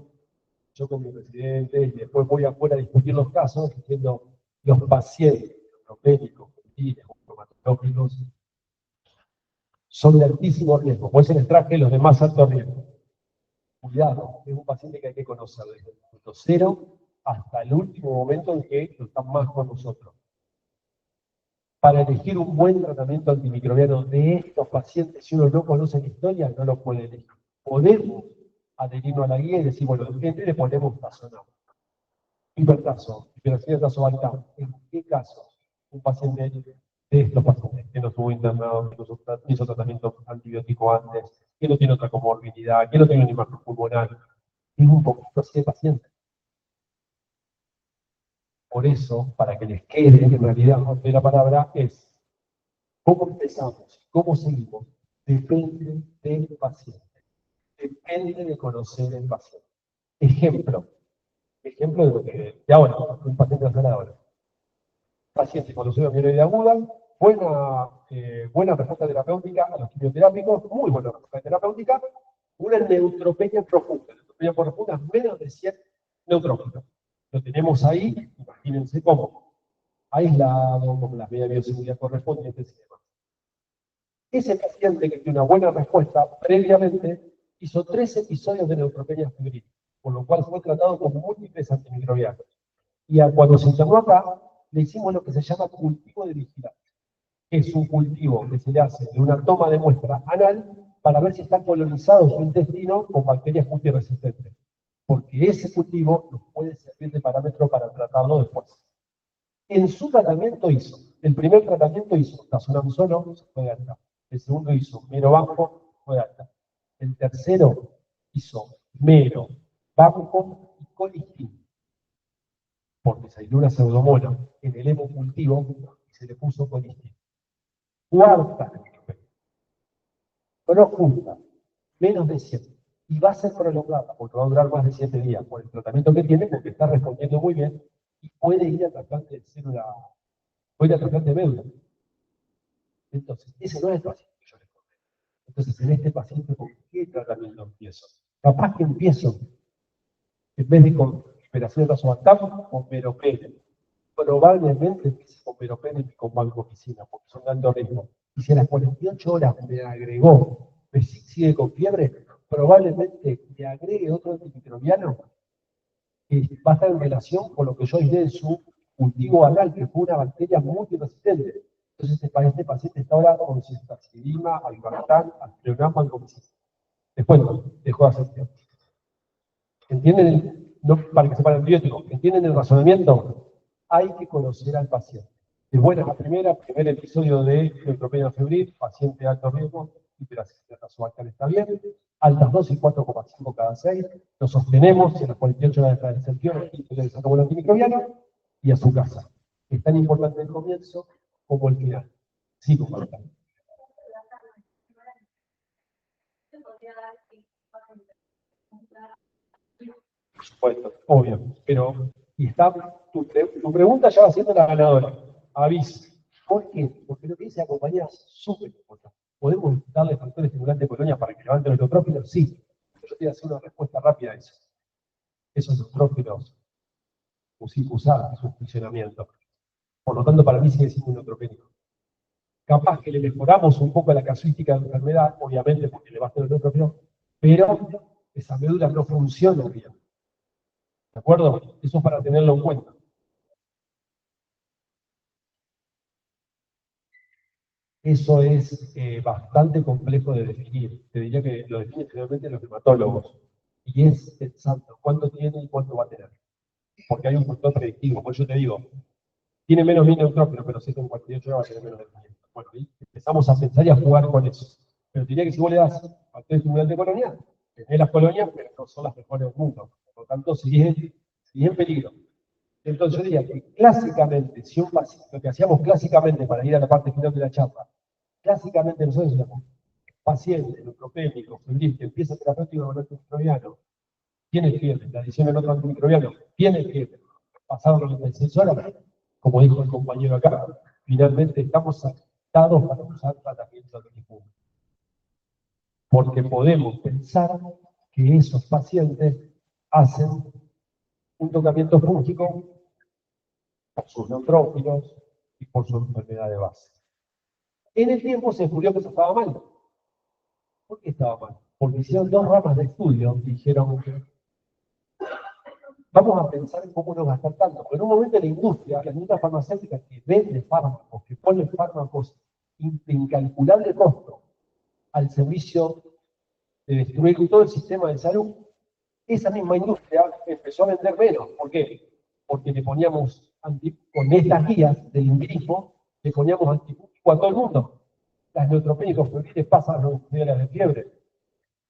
yo con mi presidente, y después voy afuera a discutir los casos, diciendo los pacientes, los médicos, los traumatológicos, son de altísimo riesgo. Por eso les traje los de más alto riesgo. Cuidado, es un paciente que hay que conocer desde el punto cero hasta el último momento en que están más con nosotros. Para elegir un buen tratamiento antimicrobiano de estos pacientes, si uno no conoce la historia, no lo puede elegir. Podemos adherirnos a la guía y decir, bueno, ¿en qué le ponemos tazonado? Hipertazo, hiperacción tazovaltal. ¿En qué casos un paciente de estos pacientes que no estuvo internado, que no hizo tratamiento antibiótico antes, que no tiene otra comorbilidad, que no tiene un infarto pulmonar? Es un poquito así de paciente. Por eso, para que les quede, en realidad, de la palabra, es cómo empezamos, cómo seguimos, depende del paciente, depende de conocer el paciente. Ejemplo de lo que, ya ahora, un paciente hace ahora. Paciente con leucemia mieloide aguda, buena respuesta terapéutica a los quimioterápicos, muy buena respuesta terapéutica, una neutropenia profunda. Neutropenia profunda, menos de 100 neutrófilos. Lo tenemos ahí, imagínense cómo. Aislado, con la media bioseguridad correspondiente, y demás. Ese paciente que tiene una buena respuesta, previamente hizo 3 episodios de neutropenia febril, por lo cual fue tratado con múltiples antimicrobianos. Y cuando se internó acá, le hicimos lo que se llama cultivo de vigilancia. Es un cultivo que se le hace de una toma de muestra anal para ver si está colonizado su intestino con bacterias multiresistentes. Porque ese cultivo nos puede servir de parámetro para tratarlo después. En su tratamiento hizo, el primer tratamiento hizo tazonam solo, fue de alta. El segundo hizo mero bajo, fue de alta. El tercero hizo mero, bajo y colistin. Porque salió una pseudomonas en el hemocultivo y se le puso colistin. Cuarta, profunda, menos de 100. Y va a ser prolongada, porque va a durar más de 7 días por el tratamiento que tiene, porque está respondiendo muy bien y puede ir a trasplante de célula, puede ir a trasplante de médula. Entonces, ese no es el paciente que yo les conté. Entonces, en este paciente, ¿con qué tratamiento empiezo? Capaz que empiezo, en vez de con operación de vasoactamo, con meropenem. Probablemente empiece con meropenem y con vancomicina, porque son de alto riesgo. Y si a las 48 horas me agregó, me sigue con fiebre, probablemente me agregue otro antimicrobiano que va a estar en relación con lo que yo aislé en su cultivo anal, que fue una bacteria multiresistente. Entonces, este paciente está ahora con cistacidima, albartán, alpionam, vancomicina. Después dejó de hacer tiempo. ¿Entienden? No para que sepan el antibiótico. ¿Entienden el razonamiento? Hay que conocer al paciente. Es buena la primer episodio de neutropenia febril, paciente de alto riesgo, hiperactividad tazovalcal está bien, altas dosis 4,5 cada 6, lo sostenemos, y a las 48 horas de deserción, le sacamos el antimicrobiano y a su casa. Es tan importante el comienzo como el final. Sí, compadre. Por supuesto, obvio, pero y está, tu pregunta ya va siendo la ganadora. Aviso. ¿Por qué? Porque lo que dice la compañía es súper importante. ¿Podemos darle factor estimulante de colonia para que levante los neutrófilos? Sí. Yo te voy a hacer una respuesta rápida a eso. Esos neutrófilos usar su funcionamiento. Por lo tanto, para mí sigue siendo un neutropénico. Capaz que le mejoramos un poco la casuística de la enfermedad, obviamente porque le basta los neutrófilos, pero esa médula no funciona bien. ¿De acuerdo? Eso es para tenerlo en cuenta. Eso es bastante complejo de definir. Te diría que lo definen generalmente los dermatólogos. Y es pensando cuánto tiene y cuánto va a tener. Porque hay un factor predictivo. Por eso yo te digo, tiene menos neutrófilo, pero si en 48 horas va a tener menos de 500. Bueno, y empezamos a pensar y a jugar con eso. Pero te diría que si vos le das factor estimulante colonial, Tenés las colonias, pero no son las mejores del mundo. Por lo tanto, sigue en peligro. Entonces yo diría que clásicamente, si un paciente, lo que hacíamos clásicamente para ir a la parte final de la charla, clásicamente nosotros decíamos, paciente neutropénico, febril, que empieza terapéutico con antimicrobiano, tiene fiebre, la adición del otro antimicrobiano, tiene fiebre, pasaron 96 horas, como dijo el compañero acá, finalmente estamos adaptados para usar tratamiento antifúngico. Porque podemos pensar que esos pacientes hacen un tratamiento fúngico por sus neutrófilos y por su enfermedad de base. En el tiempo se descubrió que eso estaba mal. ¿Por qué estaba mal? Porque hicieron 2 ramas de estudio y dijeron, vamos a pensar en cómo no gastar tanto. Pero en un momento la industria farmacéutica que vende fármacos, que pone fármacos de incalculable costo al servicio de destruir todo el sistema de salud, esa misma industria empezó a vender menos. ¿Por qué? Porque le poníamos, con estas guías del indirismo, le poníamos antifúngico a todo el mundo. Las neutropénicos febriles pasan a los niveles de fiebre.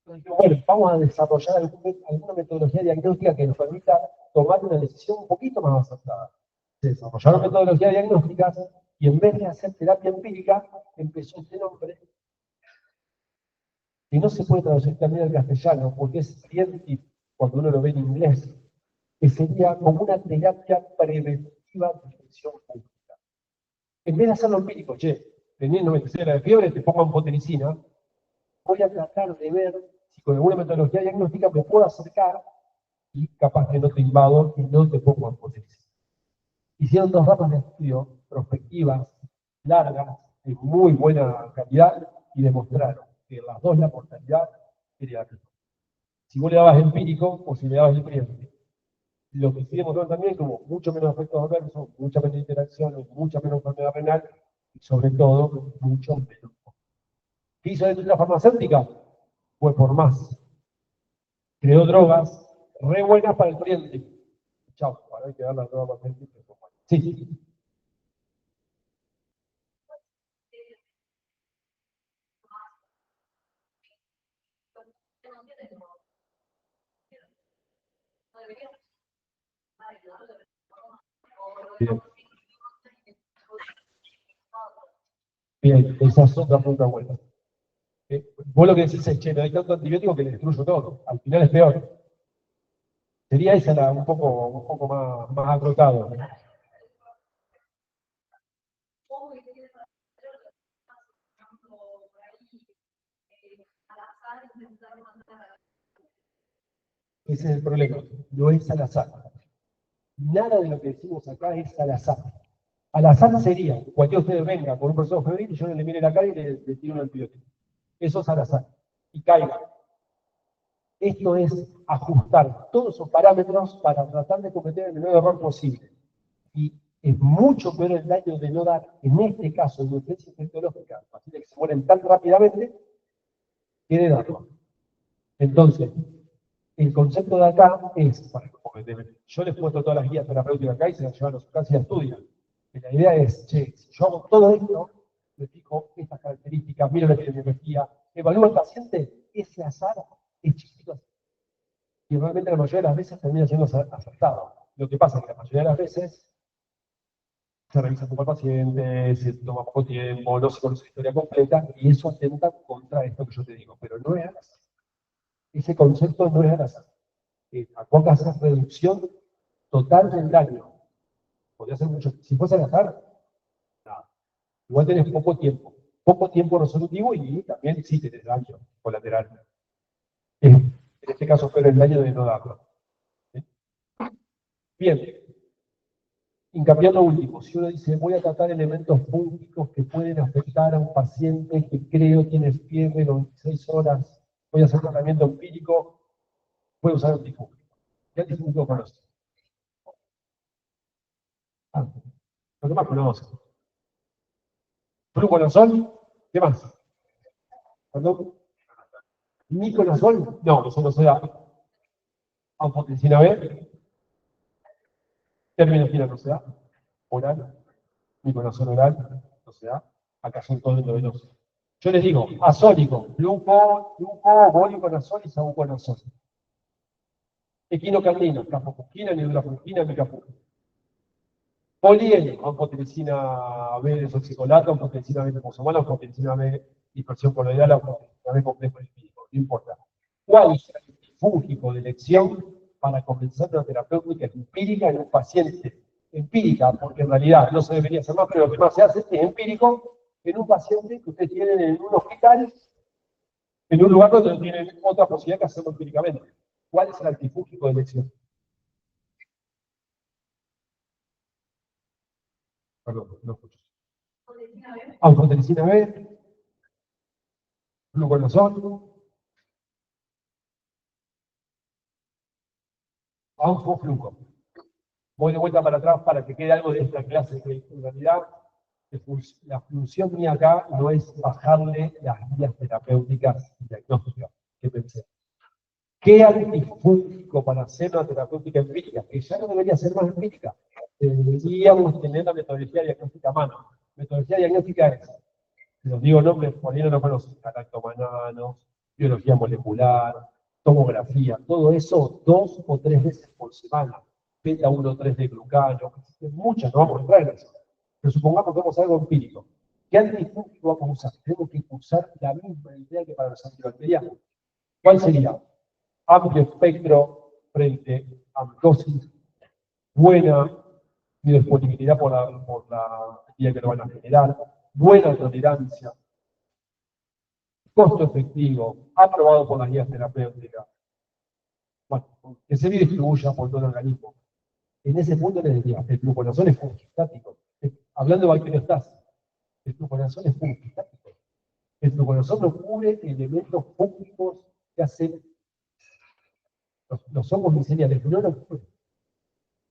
Entonces, bueno, vamos a desarrollar alguna metodología diagnóstica que nos permita tomar una decisión un poquito más acertada. Se desarrollaron metodologías diagnósticas y en vez de hacer terapia empírica, empezó este nombre que no se puede traducir también al castellano, porque es scientific, cuando uno lo ve en inglés, que sería como una terapia preventiva de infección pública. En vez de hacerlo empírico, teniendo 96 horas de fiebre, te pongo anfotericina, voy a tratar de ver si con alguna metodología diagnóstica me puedo acercar y capaz que no te invado y no te pongo anfotericina. Hicieron 2 ramas de estudio, prospectivas, largas, de muy buena calidad, y demostraron que las 2 la mortalidad era alta. Si vos le dabas empírico o si le dabas libre. Lo que sí demostraron también como mucho menos efectos adversos, mucha menos interacciones, mucha menos enfermedad renal y sobre todo mucho menos. ¿Qué hizo la industria farmacéutica? Fue por más. Creó drogas re buenas para el cliente. Chao, ahora hay que dar las drogas más gente. Sí. Bien. Bien, esa es otra pregunta buena. Vos lo que decís es, no hay tanto antibiótico que le destruyo todo. Al final es peor. Sería esa un poco más acotado. Ese es el problema. No es al azar. Nada de lo que decimos acá es al azar. Al azar sería que cualquiera de ustedes venga con un proceso febril y yo le mire la cara y le tiro un antibiótico. Eso es al azar. Y caiga. Esto es ajustar todos esos parámetros para tratar de cometer el menor error posible. Y es mucho peor el daño de no dar, en este caso, de urgencia infectológica, pacientes que se mueren tan rápidamente, que de darlo. Entonces, el concepto de acá es, yo les muestro todas las guías terapéuticas acá y se las llevan a su casa y estudian. Y la idea es, si yo hago todo esto, me fijo estas características, miro la epidemiología, evalúo al paciente, ese azar es chiquito. Y realmente la mayoría de las veces termina siendo acertado. Lo que pasa es que la mayoría de las veces se revisa poco al paciente, se toma poco tiempo, no se conoce la historia completa, y eso atenta contra esto que yo te digo. Pero no es al azar. Ese concepto no es al azar. Acá hacer reducción total del daño. Podría ser mucho. Si fuese al azar, nada. Igual tenés poco tiempo resolutivo y también sí tenés daño colateral. En este caso fue el daño de no darlo. ¿Sí? Bien, hincapié en lo último. Si uno dice, voy a tratar elementos fúngicos que pueden afectar a un paciente que creo tiene fiebre 96 horas, voy a hacer tratamiento empírico, voy a usar antifúngico. ¿Qué antifúngico conoce? Lo que más conoce. Fluconazol, ¿qué más? ¿Perdón? Miconazol, no, eso no se da. Anfotericina B, terminofina no se da. Oral, miconazol oral, no se da. Acá son todos endovenosos. Yo les digo, azólico, glucogólico nasol y sabuconazol. Equinocandina, cafofuquina, nidurafungina, micafuquina. Polieno, anfotericina B desoxicolato, anfotericina B liposomal, anfotericina B dispersión coloidal, anfotericina B complejo lipídico, no importa. ¿Cuál es el antifúngico de elección para comenzar una terapéutica empírica en un paciente? Empírica, porque en realidad no se debería hacer más, pero lo que más se hace es empírico en un paciente que ustedes tienen en un hospital, en un lugar donde no tienen otra posibilidad que hacerlo empíricamente. ¿Cuál es el antifúngico de elección? Perdón, no escucho. Anfotericina B, fluconazol, anfofluco. Voy de vuelta para atrás para que quede algo de esta clase, que en realidad la función mía acá no es bajarle las guías terapéuticas y diagnósticas que pensé. ¿Qué antifúngico para hacer una terapéutica empírica? Que ya no debería ser más empírica. Deberíamos tener la metodología diagnóstica a mano. Metodología diagnóstica es, los digo nombres, por ahí no lo conocen, galactomananos, biología molecular, tomografía, todo eso 2 o 3 veces por semana. Beta 1,3 de glucano, muchas, no vamos a entrar en eso. Pero supongamos que vamos a algo empírico. ¿Qué antifúngico vamos a usar? Tenemos que usar la misma idea que para los antibacterianos. ¿Cuál sería? Amplio espectro frente a mitosis, buena biodisponibilidad por la vía que lo van a generar, buena tolerancia, costo efectivo, aprobado por las guías terapéuticas. Bueno, que se distribuya por todo el organismo. En ese punto les diría, el fluconazol es fungostático. Hablando de bacteriostasis, el fluconazol es fungostático. El fluconazol no cubre elementos fúngicos que hacen los hongos miceliales, no lo cubre.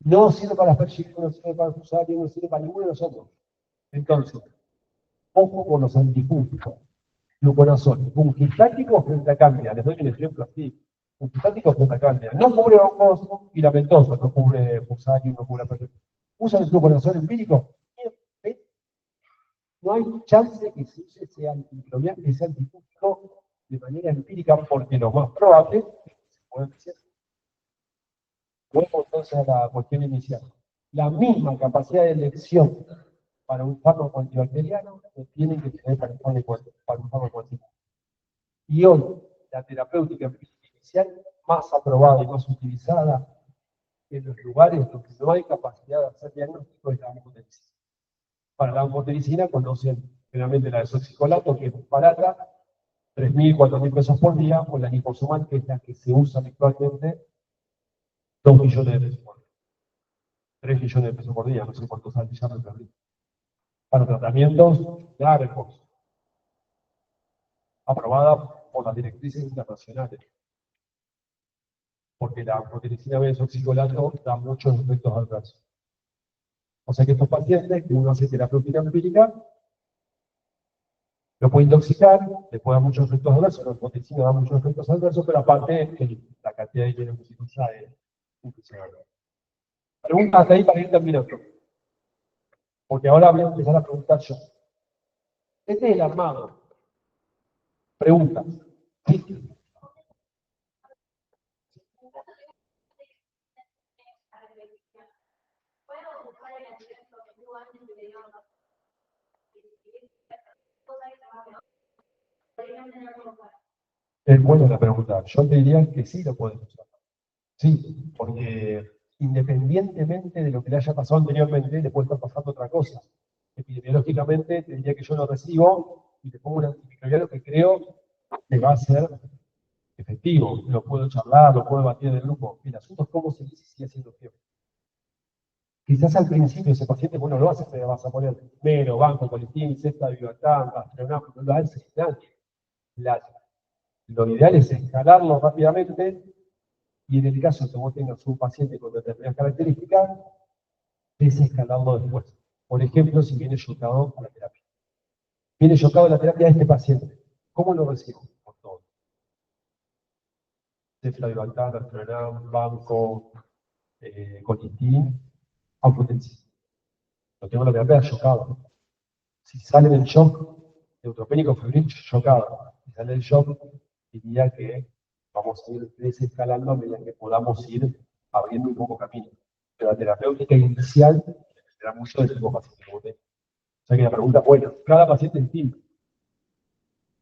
No sirve para aspergillos, no sirve para fusarium, no sirve para ninguno de los hongos. Entonces, ojo con los antifúngicos. Fluconazol, fungistático frente a cándida. Les doy un ejemplo así. Fungistático frente a cándida. No cubre hongos filamentosos, no cubre fusarium, no cubre aspergillos. ¿Usan el fluconazol empírico? No hay chance que se use ese antimicrobiano, ese antifúngico de manera empírica, porque lo más probable es que se pueda hacer. Vuelvo entonces a la cuestión inicial. La misma capacidad de elección para un fármaco antibacteriano que tienen que tener para un fármaco antibacteriano. Y hoy, la terapéutica inicial más aprobada y más utilizada en los lugares donde no hay capacidad de hacer diagnóstico es la anfotericina. Para la anfotericina conocen generalmente la desoxicolato, que es barata, 3.000, 4.000 pesos por día, o la liposomal, que es la que se usa actualmente, 2 millones de pesos por día. 3 millones de pesos por día, no sé cuánto sale ya me perdí. Para tratamientos largos, aprobada por las directrices internacionales. Porque la anfotericina B desoxicolato da muchos efectos adversos. O sea que estos pacientes, que uno hace terapéutica empírica, lo puede intoxicar, le puede dar muchos efectos adversos, la anfotericina da muchos efectos adversos, pero aparte la cantidad de dinero que se usa es impresionante. Preguntas hasta ahí para ir terminando. Porque ahora voy a empezar a preguntar yo. Este es el armado. Preguntas. ¿Sí? Es buena la pregunta. Yo te diría que sí lo puedes usar. Sí, porque independientemente de lo que le haya pasado anteriormente, le puede estar pasando otra cosa. Epidemiológicamente, te diría que yo lo recibo y te pongo un antimicrobiano que creo que va a ser efectivo. Lo puedo charlar, lo puedo debatir en el grupo. El asunto es cómo se sigue haciendo fiebre. Quizás al principio ese paciente, bueno, lo hace, pero vas a poner mero, banco, colectín, cesta de biotán, astronauta, no lo hace nadie. Lo ideal es escalarlo rápidamente y en el caso que vos tengas un paciente con determinadas características, desescalarlo después. Por ejemplo, si viene chocado a la terapia. Viene chocado a la terapia de este paciente. ¿Cómo lo recibo? Por todo. Cesta de biotán, astronauta, banco, colectín, ampotensis. Lo tengo en la terapia chocado. Si sale del shock, neutropénico febril chocado. Y sale el shock, diría que vamos a ir desescalando a medida que podamos ir abriendo un poco camino. Pero la terapéutica inicial será mucho del tipo paciente. O sea que la pregunta es buena. Cada paciente es distinto.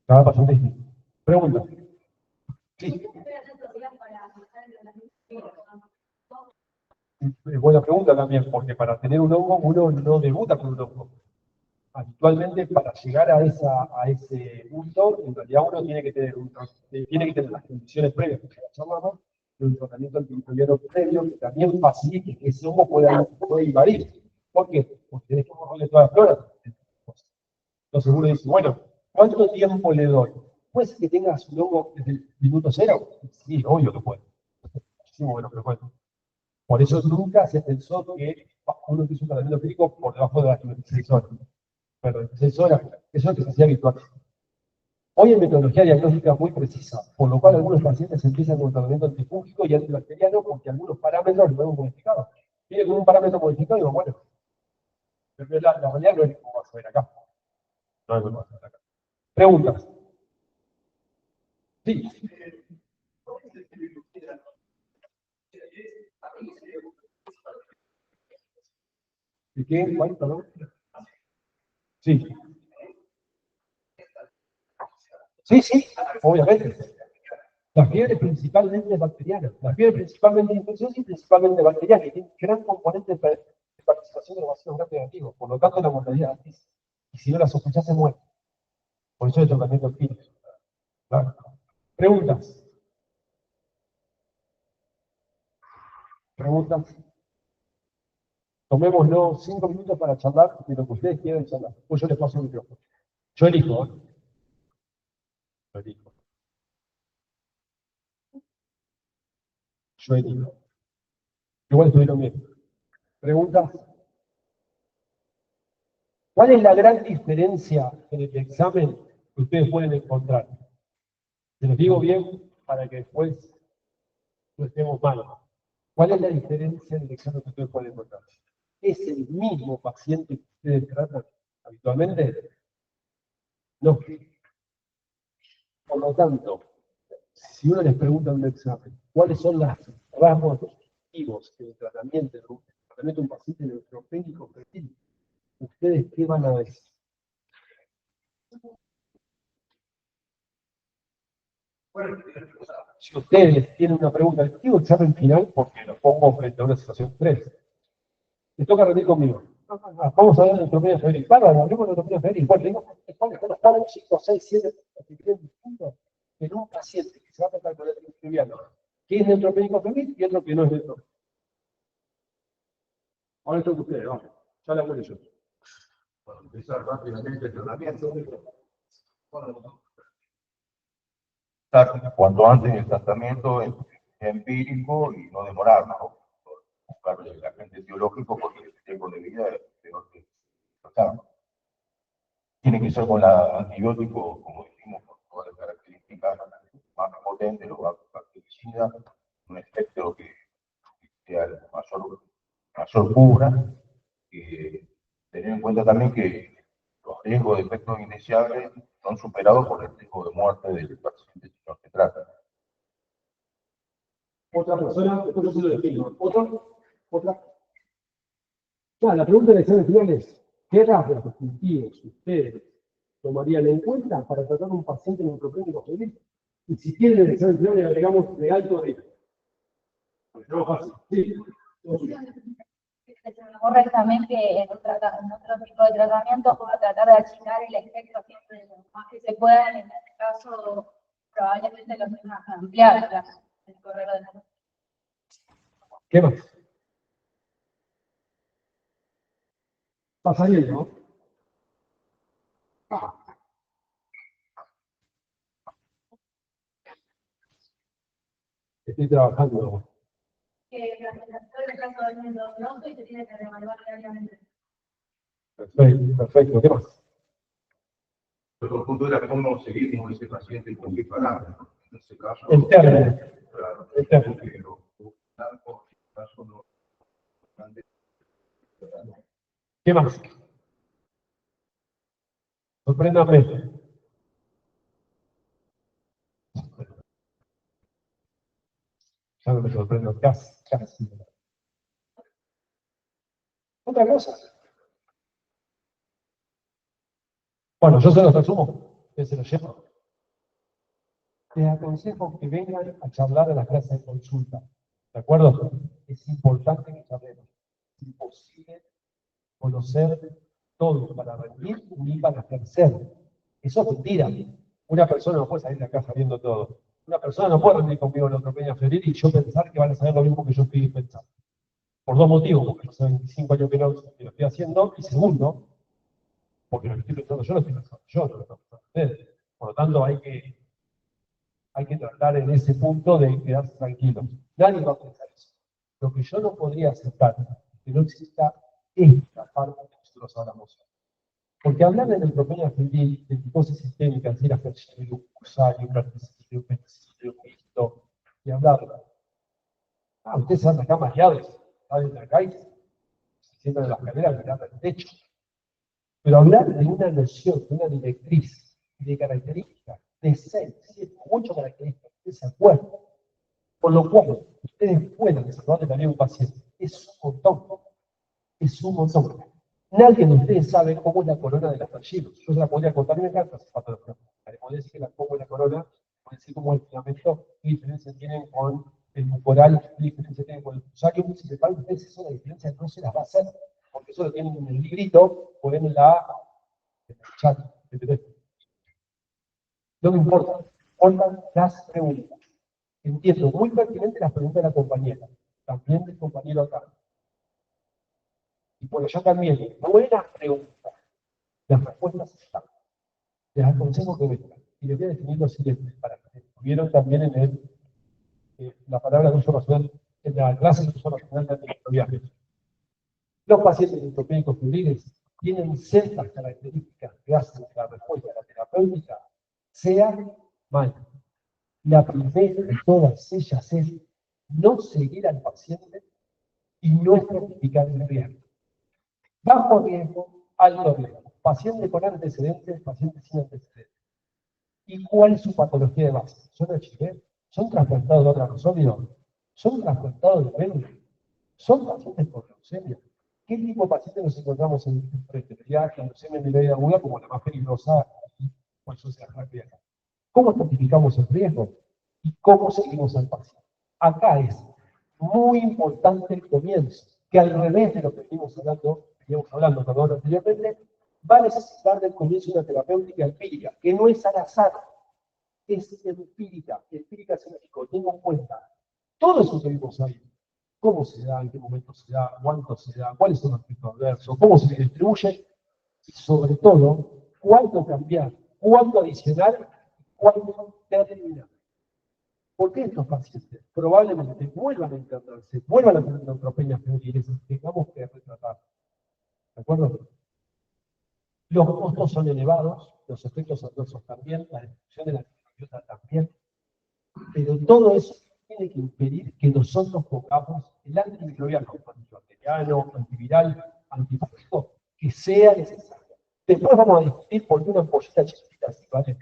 Cada paciente es distinto. Pregunta. Sí. Buena pregunta también, porque para tener un hongo uno no debuta con un hongo. Habitualmente para llegar a ese punto, en realidad uno tiene que tener las condiciones previas que ya llamamos, de un tratamiento antimicrobiano previo que también facilite que ese hongo pueda invadir. ¿Por qué? Porque tenés que borrarle toda la flora. Entonces uno dice, bueno, ¿cuánto tiempo le doy? ¿Puede ser que tengas un hongo desde el minuto cero? Sí, obvio que puede. Muchísimo menos que puede. Por eso nunca se pensó que uno hizo un tratamiento clínico por debajo de las 96 horas. Pero 26 horas, eso es lo que se hacía habitual. Hoy hay metodología diagnóstica muy precisa, por lo cual algunos pacientes empiezan con tratamiento antifúngico y antibacteriano porque algunos parámetros los hemos modificado. Tiene como un parámetro modificado y digo, bueno, pero la realidad no es como vas a ver acá. No es como vas a ver acá. Preguntas. Sí. ¿Y qué? ¿Cuál, perdón? Sí. Sí, obviamente. La fiebre principalmente bacteriana. La fiebre principalmente infecciosa y principalmente bacteriana. Y tiene un gran componente de participación de vacilos gram negativos. Por lo tanto, la mortalidad es altísima. Y si no la sospechas, se muere. Por eso el tratamiento clínico. Claro. Preguntas. Preguntas. Tomémonos 5 minutos para charlar de lo que ustedes quieran charlar. Pues yo les paso el micrófono. Yo elijo. Yo elijo. Yo elijo. Igual estuvieron bien. Preguntas. ¿Cuál es la gran diferencia en el examen que ustedes pueden encontrar? Se los digo bien para que después no estemos mal. ¿Cuál es la diferencia en el examen que ustedes pueden encontrar? ¿Es el mismo paciente que ustedes tratan habitualmente? No. Por lo tanto, si uno les pregunta en un examen, ¿cuáles son los rasgos distintivos del tratamiento de un paciente neutropénico febril? ¿Ustedes qué van a decir? Si ustedes tienen una pregunta, les digo examen final porque lo pongo frente a una situación 3. Les toca reunir conmigo. Vamos a ver el neutropenia febril. Bárbaro, hablemos de neutropenia febril. Bueno, digo, están 5, 6, 7 distintos en un paciente que se va a tratar con el triviano, que es neutropénico febril y otro que no es neutropénico. Ahora esto que ustedes, vamos. Ya la vuelvo yo. Bueno, empezar rápidamente el tratamiento. Cuanto antes el tratamiento empírico y no demorarnos, ¿no? Buscar el agente biológico porque el tiempo de vida es peor que tiene que ser con la antibiótico, como dijimos, por todas las características más potentes, los bactericidas, un efecto que sea mayor cubra. Tener en cuenta también que los riesgos de efectos indeseables son superados por el riesgo de muerte del paciente que no se trata. Otra persona, después yo se lo defino. Otra. Claro, la pregunta del examen final es, ¿qué rasgos distintivos ustedes tomarían en cuenta para tratar a un paciente neutropénico febril? Y si quieren el examen final le agregamos de alto riesgo. No fácil. Sí. Ocurre también que en otro tipo de tratamiento puedo tratar de achicar el efecto siempre lo más que se pueda, en este caso probablemente lo mismo ampliar el correo de la. ¿Qué más? Pasa bien, ¿no? Estoy trabajando. Que el caso del endodoso y se tiene que reevaluar diariamente. Perfecto. ¿Qué más? Pero el punto era cómo seguir con ese paciente con qué parámetros. En ese caso, El término. claro, El término. ¿Qué más? Sorpréndame. Ya no me sorprendo casi. Otra cosa. Bueno, yo se los resumo, que se los llevo. Les aconsejo que vengan a charlar a las clases de consulta. ¿De acuerdo? Es importante que charlemos. Es imposible conocer todo para rendir ni para ejercer. Eso es mentira. Una persona no puede salir de acá sabiendo todo. Una persona no puede rendir conmigo en la Otropeña Febril y yo pensar que van a saber lo mismo que yo estoy pensando. Por dos motivos, porque hace 25 años que lo estoy haciendo, y segundo, porque lo que estoy pensando yo lo estoy pensando yo, no lo estoy pensando ustedes. Por lo tanto, hay que tratar en ese punto de quedarse tranquilos. Nadie va a pensar eso. Lo que yo no podría aceptar es que no exista esta parte que nosotros hablamos. Porque hablar de neutropenia febril, de psicosis sistémica, de flagelo, cursario, particidio, penicilio, pisto, y hablar. Ustedes se van acá mareados, salen de acá y se sientan en las caderas mirando al techo. Pero hablar de una noción, de una directriz, de características, de 6, 7, 8 características, que se acuerdan, por lo cual ustedes puedan desarrollar también un paciente, es un montón. Es un montón. Nadie de ustedes sabe cómo es la corona de los archivos. Yo se la podría contar, me encanta esa patología. Le podría decir que la pongo en la corona, podría decir cómo el filamento, qué diferencia tienen con el mucoral, qué diferencia tienen con el cursario. Si se paran ustedes eso, la diferencia no se las va a hacer, porque eso lo tienen en el librito o en el chat. ¿Entendés? No me importa, importan las preguntas. Entiendo muy pertinente las preguntas de la compañera, también del compañero acá. Y por allá también, buenas preguntas. Las respuestas están. Les aconsejo que vengan. Y les voy a definir lo siguiente, para que estuvieron también en la palabra de uso racional, en la clase de uso racional de antimicrobianos. Los pacientes neutropénicos febriles tienen ciertas características que hacen que la respuesta a la terapéutica sea mala. La primera de todas ellas es no seguir al paciente y no estratificar el riesgo. Bajo riesgo, alto riesgo. Paciente con antecedentes, paciente sin antecedentes. ¿Y cuál es su patología de base? ¿Son HIV? ¿Son trasplantados de órganos sólidos? ¿Son trasplantados de médula? ¿Son pacientes con leucemia? ¿Qué tipo de pacientes nos encontramos en frente? La leucemia mieloide aguda como la más peligrosa y por eso se cardíaca. ¿Cómo estratificamos el riesgo? ¿Y cómo seguimos al paciente? Acá es muy importante el comienzo, que al revés de lo que veníamos hablando anteriormente, va a necesitar del comienzo una terapéutica empírica, que no es al azar, es empírica. Empírica significa, tengo en cuenta todo eso que vimos ahí. Cómo se da, en qué momento se da, cuánto se da, cuáles son los efectos adversos, cómo se distribuye, y sobre todo, cuánto cambiar, cuánto adicionar, cuánto terminar. Porque estos pacientes probablemente vuelvan a encontrarse, vuelvan a tener neutropenia febril, tengamos que retratar. ¿De acuerdo? Los costos son elevados, los efectos adversos también, la destrucción de la microbiota también, pero todo eso tiene que impedir que nosotros pongamos el antimicrobiano, antibacteriano, antiviral, antifúngico, que sea necesario. Después vamos a discutir por qué una ampollita chiquitita así vale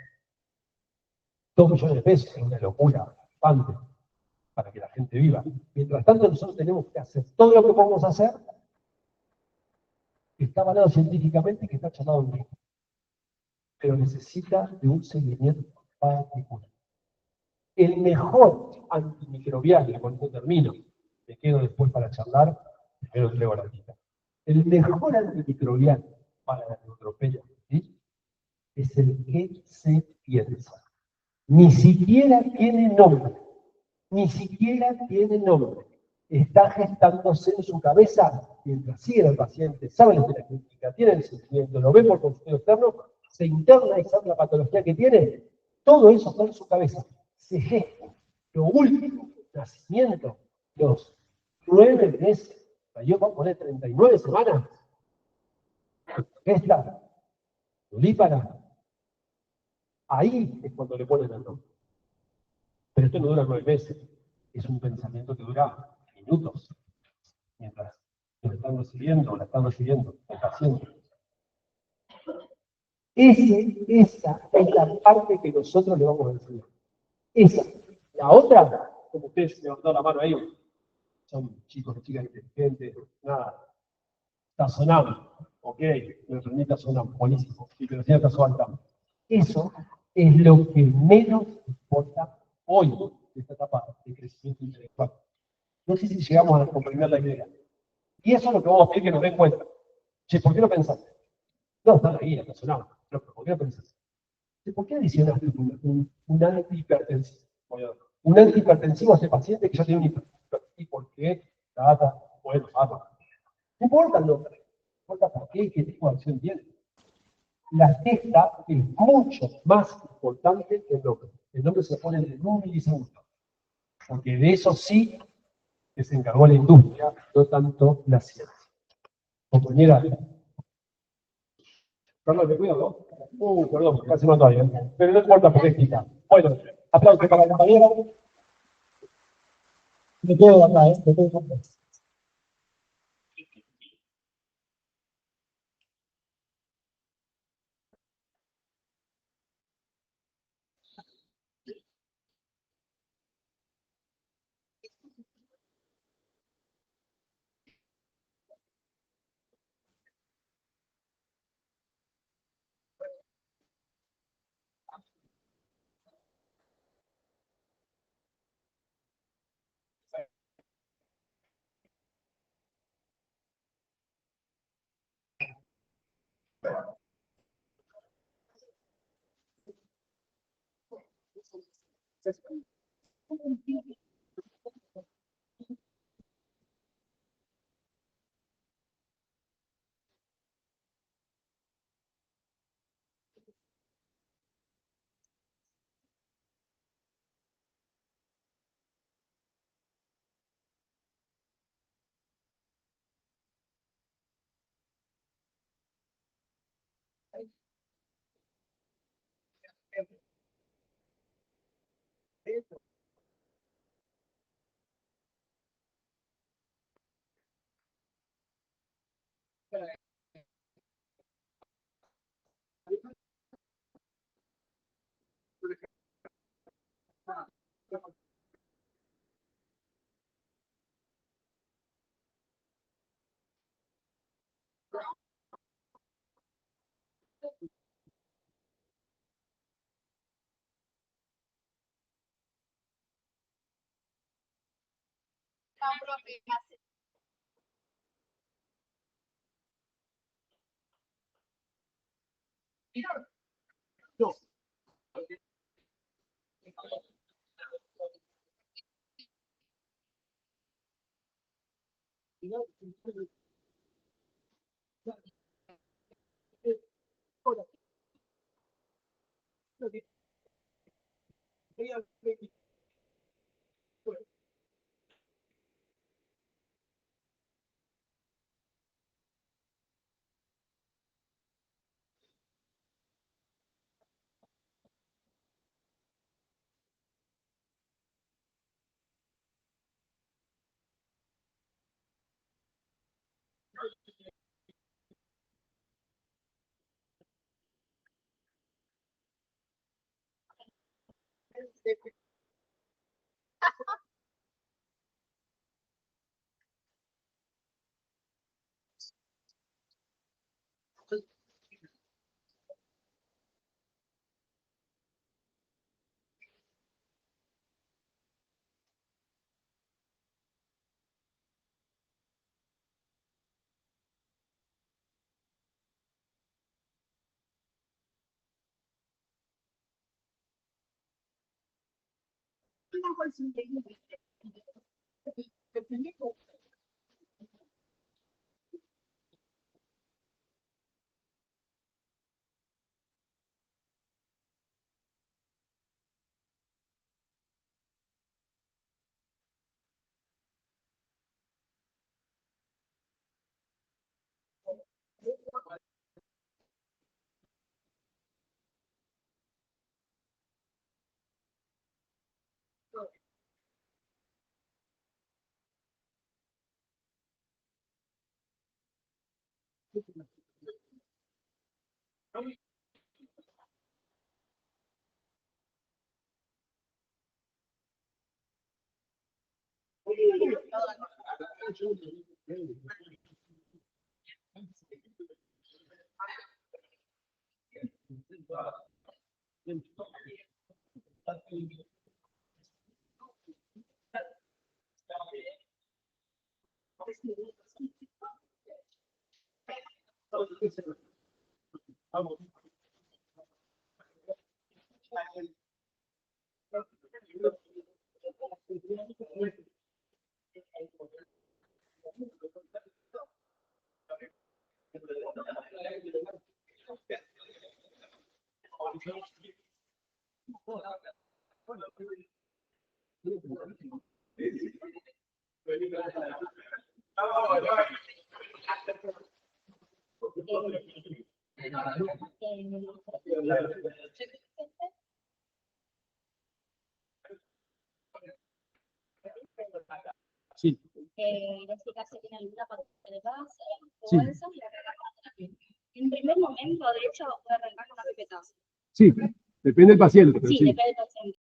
2 millones de pesos, es una locura, bastante, para que la gente viva. Mientras tanto, nosotros tenemos que hacer todo lo que podemos hacer, que está avalado científicamente y que está charlado en vivo, pero necesita de un seguimiento particular. El mejor antimicrobiano, con esto termino, me quedo después para charlar, primero entrego la lista. El mejor antimicrobiano para la neutropenia, ¿sí?, es el que se piensa. Ni siquiera tiene nombre. Ni siquiera tiene nombre. Está gestándose en su cabeza mientras sigue el paciente, sabe la terapia clínica, tiene el sentimiento, lo ve por consultorio externo, se interna y sabe la patología que tiene. Todo eso está en su cabeza. Se gesta. Lo último, nacimiento, los 9 meses. Yo voy a poner 39 semanas. Gesta, lipara. Ahí es cuando le ponen el nombre. Pero esto no dura 9 meses. Es un pensamiento que dura minutos. Mientras lo están recibiendo o la están recibiendo el paciente. Esa es la parte que nosotros le vamos a enseñar. Esa. La otra como ustedes levantaron la mano ahí, son chicos y chicas inteligentes, nada, Tazonam, ok, me permite Tazonam, buenísimo, filosofía Tazonam. Eso es lo que menos importa hoy en esta etapa de crecimiento intelectual. No sé si llegamos a comprender la idea. Y eso es lo que vamos a pedir que nos den cuenta. Che, ¿por qué no pensaste? No, están ahí, en Tazonam, pero ¿por qué no pensaste? ¿Por qué adicionaste un antihipertensivo? Bueno, un antihipertensivo a ese paciente que ya tiene un hipertensión. ¿Y por qué? Nada, bueno, nada. No importa el nombre, no importa por qué y qué tipo de acción tiene. La testa es mucho más importante que el nombre. El nombre se pone en un milisegundo. Porque de eso sí que se encargó la industria, no tanto la ciencia. Compañera, Carlos, te cuidado. Perdón, casi mandó a alguien. Pero no importa porque es quita. Bueno, aplausos para la compañera. Me quedo acá, me quedo acá. Sí, en este caso tiene alguna parte de base, Sí. bolsa y arrancar. En primer momento, de hecho, voy a arrancar con una pipetazo. sí, depende del paciente, pero Sí, sí. depende del paciente.